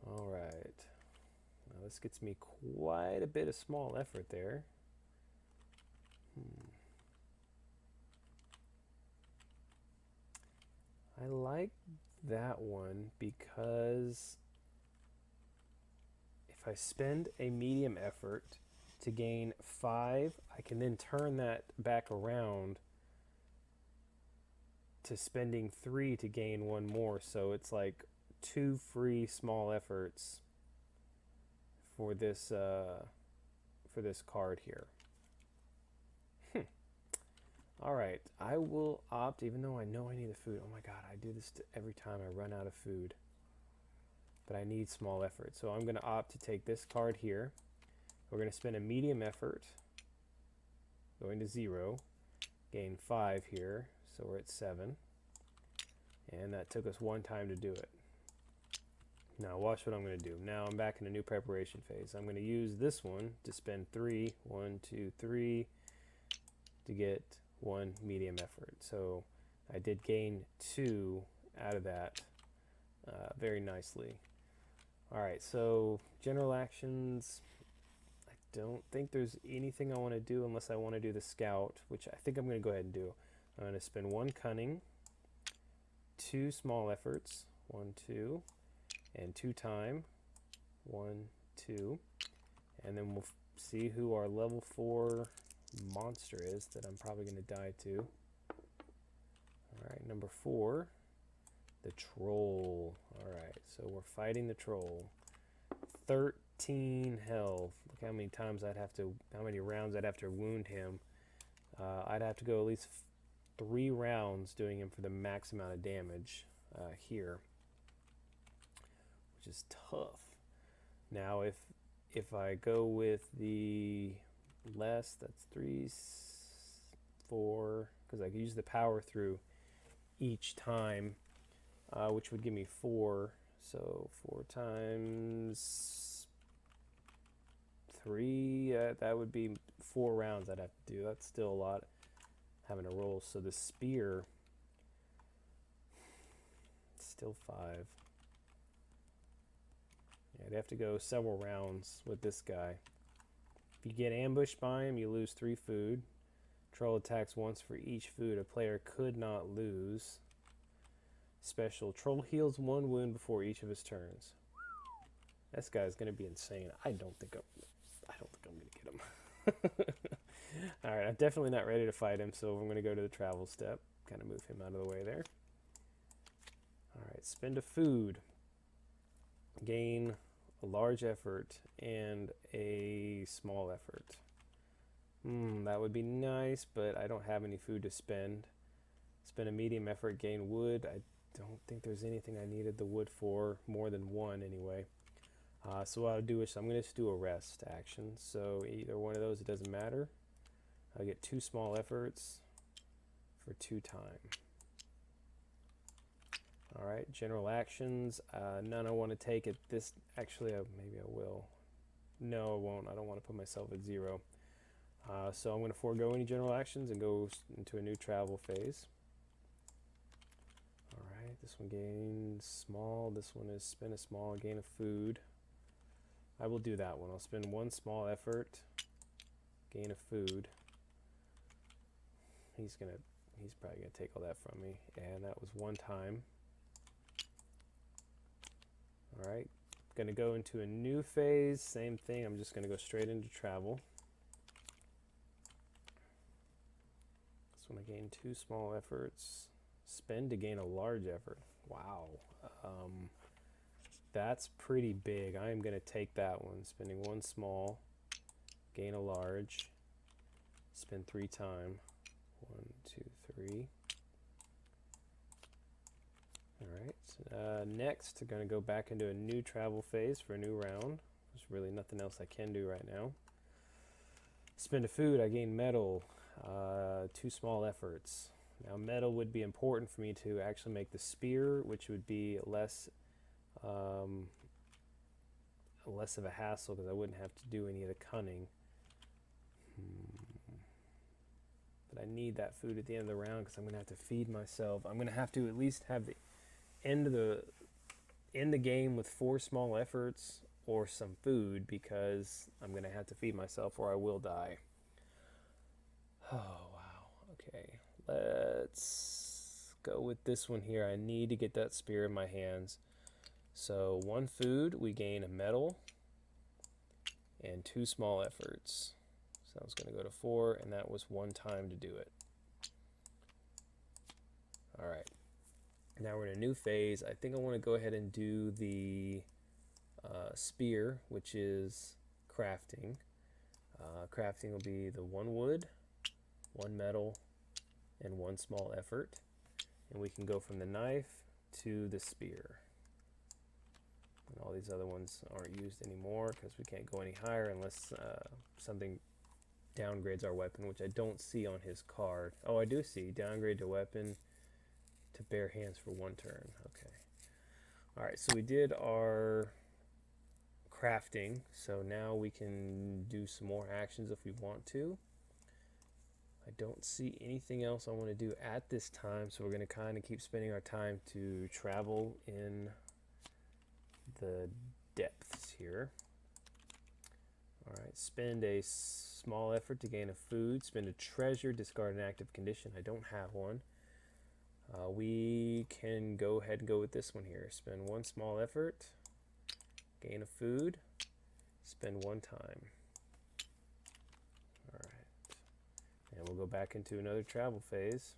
Alright, now this gets me quite a bit of small effort there. I like that one because if I spend a medium effort to gain 5, I can then turn that back around to spending 3 to gain 1 more. So it's like 2 free small efforts for this card here. Alright, I will opt, even though I know I need the food. Oh my god, I do this every time I run out of food. But I need small effort. So I'm going to opt to take this card here. We're going to spend a medium effort, going to 0, gain 5 here, so we're at 7. And that took us 1 time to do it. Now watch what I'm going to do. Now I'm back in a new preparation phase. I'm going to use this one to spend 3, 1, 2, 3, to get 1 medium effort. So I did gain 2 out of that very nicely. Alright, so general actions. I don't think there's anything I want to do unless I want to do the scout, which I think I'm going to go ahead and do. I'm going to spend 1 cunning, 2 small efforts, 1, 2, and 2 time, 1, 2, and then we'll see who our level 4 monster is that I'm probably going to die to. Alright, number 4, the troll. Alright, so we're fighting the troll. 13 health. Look how many times how many rounds I'd have to wound him. I'd have to go at least 3 rounds doing him for the max amount of damage here, which is tough. Now if I go with the less, that's 3, 4, because I could use the power through each time, which would give me 4. So 4 times 3, that would be 4 rounds I'd have to do. That's still a lot having to roll. So the spear, still 5. Yeah, I'd have to go several rounds with this guy. If you get ambushed by him, you lose 3 food. Troll attacks once for each food a player could not lose. Special, troll heals 1 wound before each of his turns. This guy's gonna be insane. I don't think I'm gonna get him. Alright, I'm definitely not ready to fight him, so I'm gonna go to the travel step. Kind of move him out of the way there. Alright, spend a food. Gain a large effort and a small effort. That would be nice, but I don't have any food to spend. Spend a medium effort, gain wood. I don't think there's anything I needed the wood for, more than 1 anyway. So what I'll do is I'm going to just do a rest action. So either one of those, it doesn't matter. I'll get 2 small efforts for 2 time. Alright, general actions. None I want to take at this. Actually, maybe I will. No, I won't. I don't want to put myself at 0. So I'm going to forego any general actions and go into a new travel phase. Alright, this one gains small. This one is spend a small, gain of food. I will do that one. I'll spend 1 small effort, gain of food. He's probably going to take all that from me. And that was 1 time. Alright, Going to go into a new phase. Same thing. I'm just going to go straight into travel. This one I gain 2 small efforts. Spend to gain a large effort. Wow. That's pretty big. I am going to take that one. Spending 1 small, gain a large, spend 3 time. 1, 2, 3. Alright, next I'm going to go back into a new travel phase for a new round. There's really nothing else I can do right now. Spend a food, I gain metal, 2 small efforts. Now metal would be important for me to actually make the spear, which would be less of a hassle because I wouldn't have to do any of the cunning. But I need that food at the end of the round because I'm going to have to feed myself. I'm going to have to at least have the end the game with 4 small efforts or some food because I'm going to have to feed myself or I will die. Oh, wow. Okay, let's go with this one here. I need to get that spear in my hands. So 1 food, we gain a medal, and 2 small efforts. So I was going to go to 4, and that was 1 time to do it. All right. Now we're in a new phase. I think I want to go ahead and do the spear, which is crafting. Crafting will be the 1 wood, 1 metal, and 1 small effort. And we can go from the knife to the spear. And all these other ones aren't used anymore because we can't go any higher unless something downgrades our weapon, which I don't see on his card. Oh, I do see. Downgrade to weapon to bare hands for 1 turn. Okay. Alright, so we did our crafting. So now we can do some more actions if we want to. I don't see anything else I want to do at this time, so we're going to kind of keep spending our time to travel in the depths here. Alright, spend a small effort to gain a food. Spend a treasure, discard an active condition. I don't have one. We can go ahead and go with this one here. Spend 1 small effort, gain a food, spend 1 time. Alright, and we'll go back into another travel phase.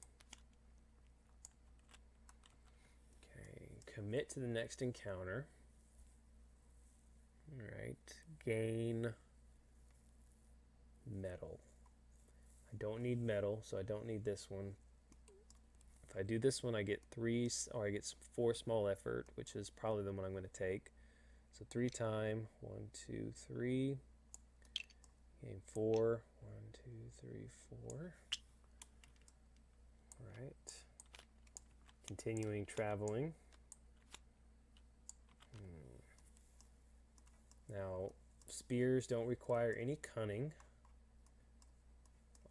Okay, commit to the next encounter. Alright, gain metal. I don't need metal, so I don't need this one. If I do this one, I get 3, or I get 4 small effort, which is probably the one I'm going to take. So 3 time, 1, 2, 3. Gain 4, 1, 2, 3, 4. Alright. Continuing traveling. Now, spears don't require any cunning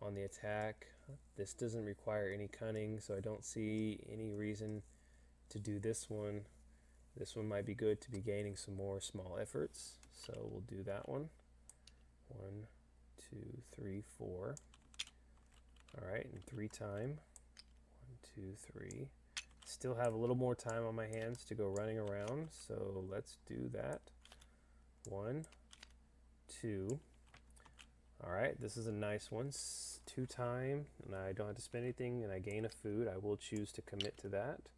on the attack. This doesn't require any cunning, so I don't see any reason to do this one. This one might be good to be gaining some more small efforts, so we'll do that one. 1, 2, 3, 4. Alright, and 3 time. 1, 2, 3. Still have a little more time on my hands to go running around, so let's do that. 1, 2. Alright, this is a nice one. 2 time, and I don't have to spend anything, and I gain a food. I will choose to commit to that.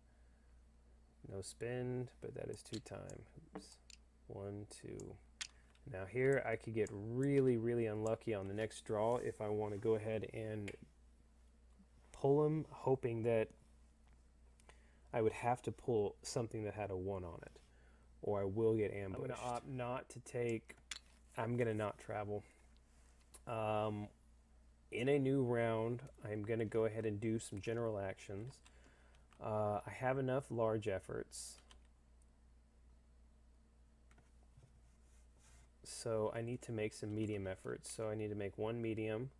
No spend, but that is 2 time. Oops. 1, 2. Now here I could get really, really unlucky on the next draw if I want to go ahead and pull him, hoping that I would have to pull something that had a 1 on it, or I will get ambushed. I'm going to opt not to take. I'm going to not travel. In a new round, I'm going to go ahead and do some general actions. I have enough large efforts, so I need to make some medium efforts. So I need to make 1 medium,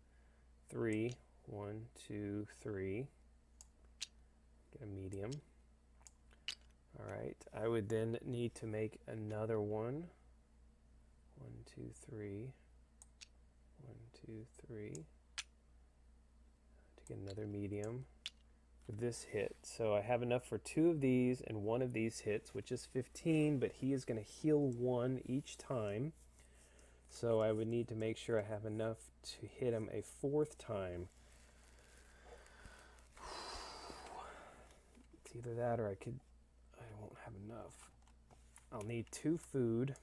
3, 1, 2, 3. Get a medium. Alright, I would then need to make another 1. 1, 2, 3. 1, 2, 3. To get another medium. this hit. So I have enough for 2 of these and 1 of these hits, which is 15, but he is going to heal 1 each time. So I would need to make sure I have enough to hit him a 4th time. It's either that or I won't have enough. I'll need 2 food.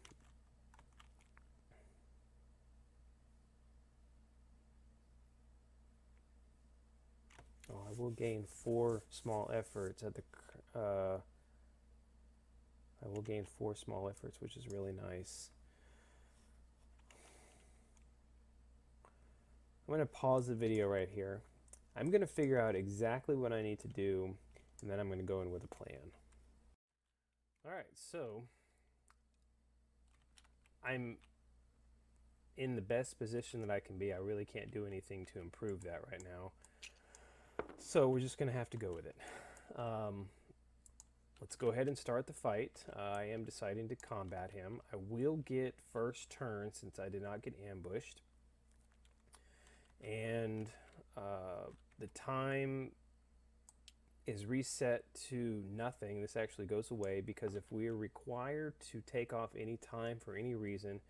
Oh, I will gain 4 small efforts at the I will gain 4 small efforts, which is really nice. I'm going to pause the video right here. I'm going to figure out exactly what I need to do, and then I'm going to go in with a plan. Alright, so I'm in the best position that I can be. I really can't do anything to improve that right now. So we're just going to have to go with it. Let's go ahead and start the fight. I am deciding to combat him. I will get first turn since I did not get ambushed. And the time is reset to nothing. This actually goes away because if we are required to take off any time for any reason,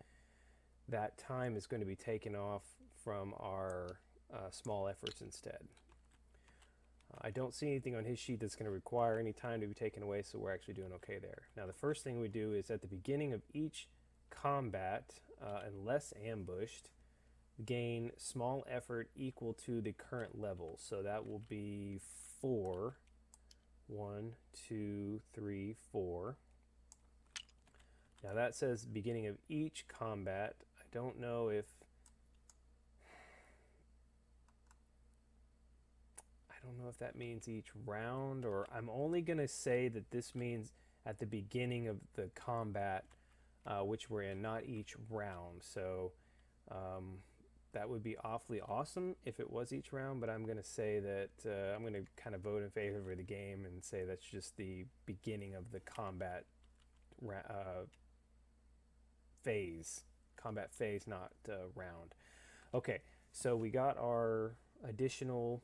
that time is going to be taken off from our small efforts instead. I don't see anything on his sheet that's going to require any time to be taken away, so we're actually doing okay there. Now the first thing we do is at the beginning of each combat, unless ambushed, gain small effort equal to the current level. So that will be 4. 1, 2, 3, 4. Now that says beginning of each combat. I don't know if that means each round, or I'm only going to say that this means at the beginning of the combat which we're in, not each round. So that would be awfully awesome if it was each round, but I'm going to say that I'm going to kind of vote in favor of the game and say that's just the beginning of the combat phase. Combat phase, not round. Okay, so we got our additional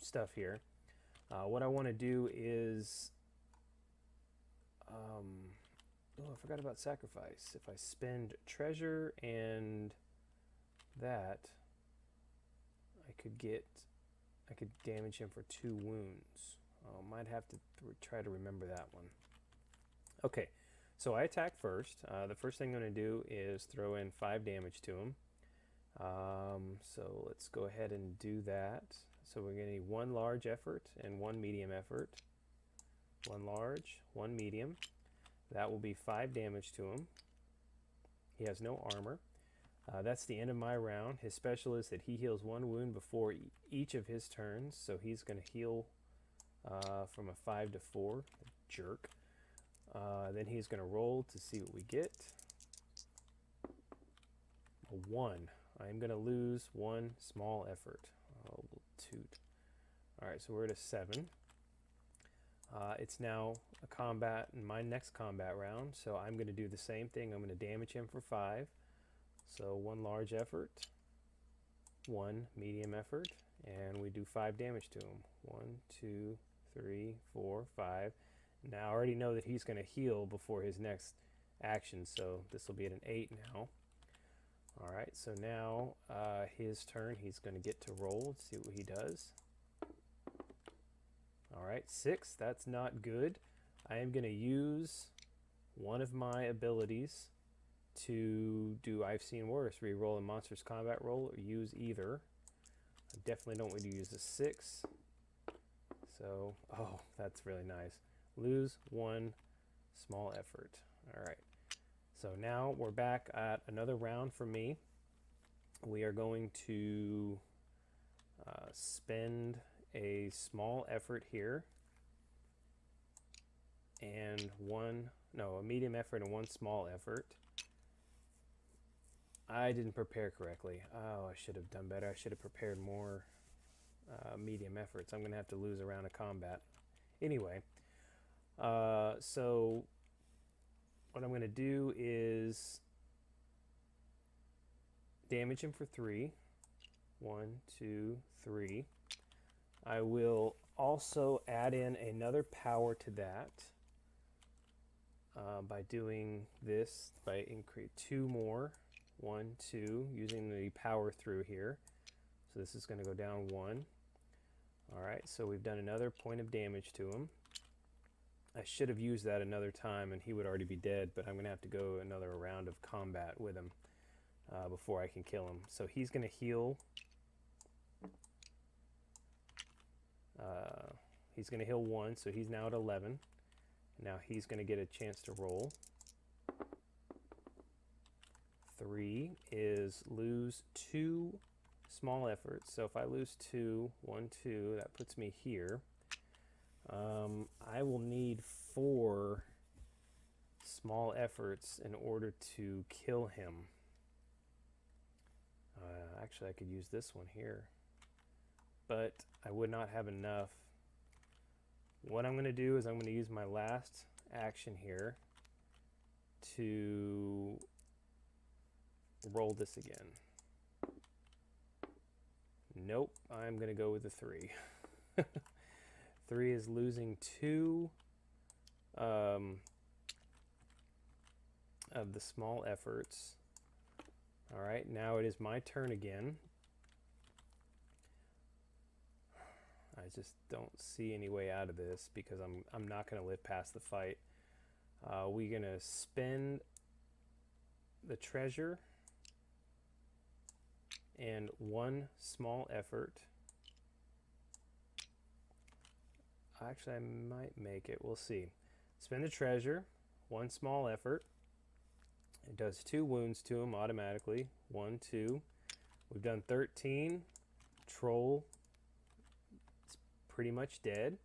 stuff here. What I want to do is oh, I forgot about sacrifice. If I spend treasure and that, I could damage him for 2 wounds. Might have to try to remember that one. Okay, so I attack first. The first thing I'm going to do is throw in 5 damage to him. So let's go ahead and do that. So we're going to need 1 large effort and 1 medium effort. 1 large, 1 medium. That will be 5 damage to him. He has no armor. That's the end of my round. His special is that he heals 1 wound before each of his turns. So he's going to heal from a 5 to 4. Jerk. Then he's going to roll to see what we get. A 1. I'm going to lose 1 small effort. Oh, toot. Alright, so we're at a 7. It's now a combat in my next combat round, so I'm going to do the same thing. I'm going to damage him for 5. So 1 large effort, 1 medium effort, and we do 5 damage to him. 1, 2, 3, 4, 5. Now I already know that he's going to heal before his next action, so this will be at an 8 now. Alright, so now his turn. He's going to get to roll. See what he does. Alright, 6. That's not good. I am going to use one of my abilities to do I've Seen Worse. Reroll a monster's combat roll, or use either. I definitely don't want to use a 6. So, oh, that's really nice. Lose 1 small effort. Alright. So now we're back at another round for me. We are going to spend a small effort here and a medium effort and 1 small effort. I didn't prepare correctly. Oh, I should have done better. I should have prepared more medium efforts. I'm going to have to lose a round of combat. Anyway, so what I'm going to do is damage him for 3. 1, 2, 3. I will also add in another power to that by doing this, by increase 2 more. 1, 2, using the power through here. So this is going to go down 1. Alright, so we've done another point of damage to him. I should have used that another time and he would already be dead, but I'm going to have to go another round of combat with him before I can kill him. So he's going to heal. He's going to heal 1, so he's now at 11. Now he's going to get a chance to roll. 3 is lose 2 small efforts. So if I lose 2, 1, 2, that puts me here. I will need 4 small efforts in order to kill him. Actually, I could use this one here, but I would not have enough. What I'm going to do is I'm going to use my last action here to roll this again. Nope, I'm going to go with the 3. 3 is losing 2 of the small efforts. All right, now it is my turn again. I just don't see any way out of this because I'm not going to live past the fight. We're going to spend the treasure and 1 small effort. Actually, I might make it. We'll see. Spend the treasure, 1 small effort. It does 2 wounds to him automatically. 1, 2. We've done 13. Troll is pretty much dead.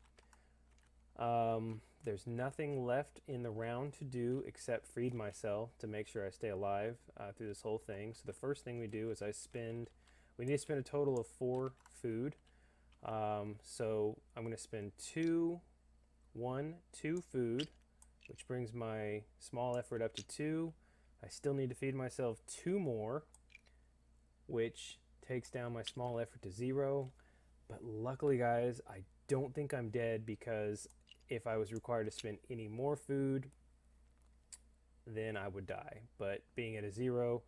There's nothing left in the round to do except feed myself to make sure I stay alive through this whole thing. So the first thing we do is we need to spend a total of 4 food. So I'm going to spend 2, 1, 2 food, which brings my small effort up to 2. I still need to feed myself 2 more, which takes down my small effort to 0. But luckily, guys, I don't think I'm dead, because if I was required to spend any more food, then I would die. But being at a 0,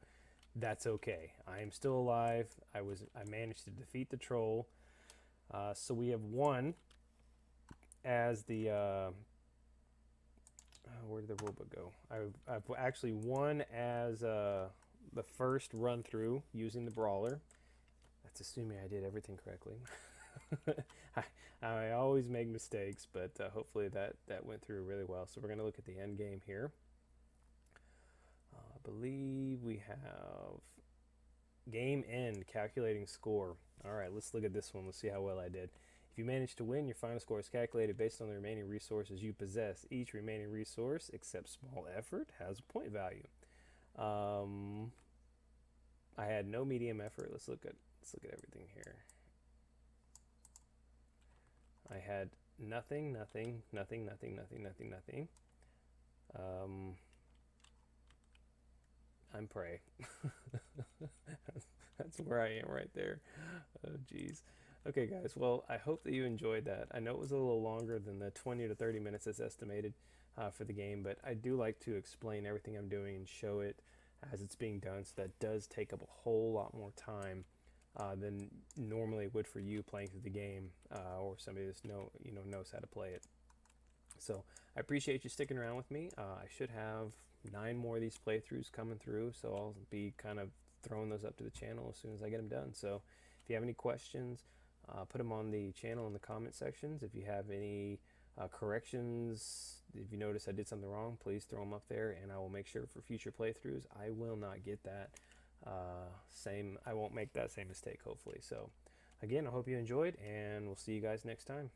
that's okay. I am still alive. I managed to defeat the troll. So we have won as the where did the rulebook go? I've actually won as the first run through using the brawler. That's assuming I did everything correctly. I always make mistakes, but hopefully that went through really well. So we're going to look at the end game here. I believe we have game end, calculating score. All right, let's look at this one. Let's see how well I did. If you manage to win, your final score is calculated based on the remaining resources you possess. Each remaining resource, except small effort, has a point value. I had no medium effort. Let's look at everything here. I had nothing. I'm prey. That's where I am right there. Oh, geez. Okay, guys. Well, I hope that you enjoyed that. I know it was a little longer than the 20 to 30 minutes that's estimated for the game, but I do like to explain everything I'm doing and show it as it's being done, so that does take up a whole lot more time than normally would for you playing through the game or somebody that knows how to play it. So I appreciate you sticking around with me. I should have 9 more of these playthroughs coming through, so I'll be kind of throwing those up to the channel as soon as I get them done. So if you have any questions, put them on the channel in the comment sections. If you have any corrections, if you notice I did something wrong, please throw them up there, and I will make sure for future playthroughs I will not get that I won't make that same mistake, hopefully. So again, I hope you enjoyed, and we'll see you guys next time.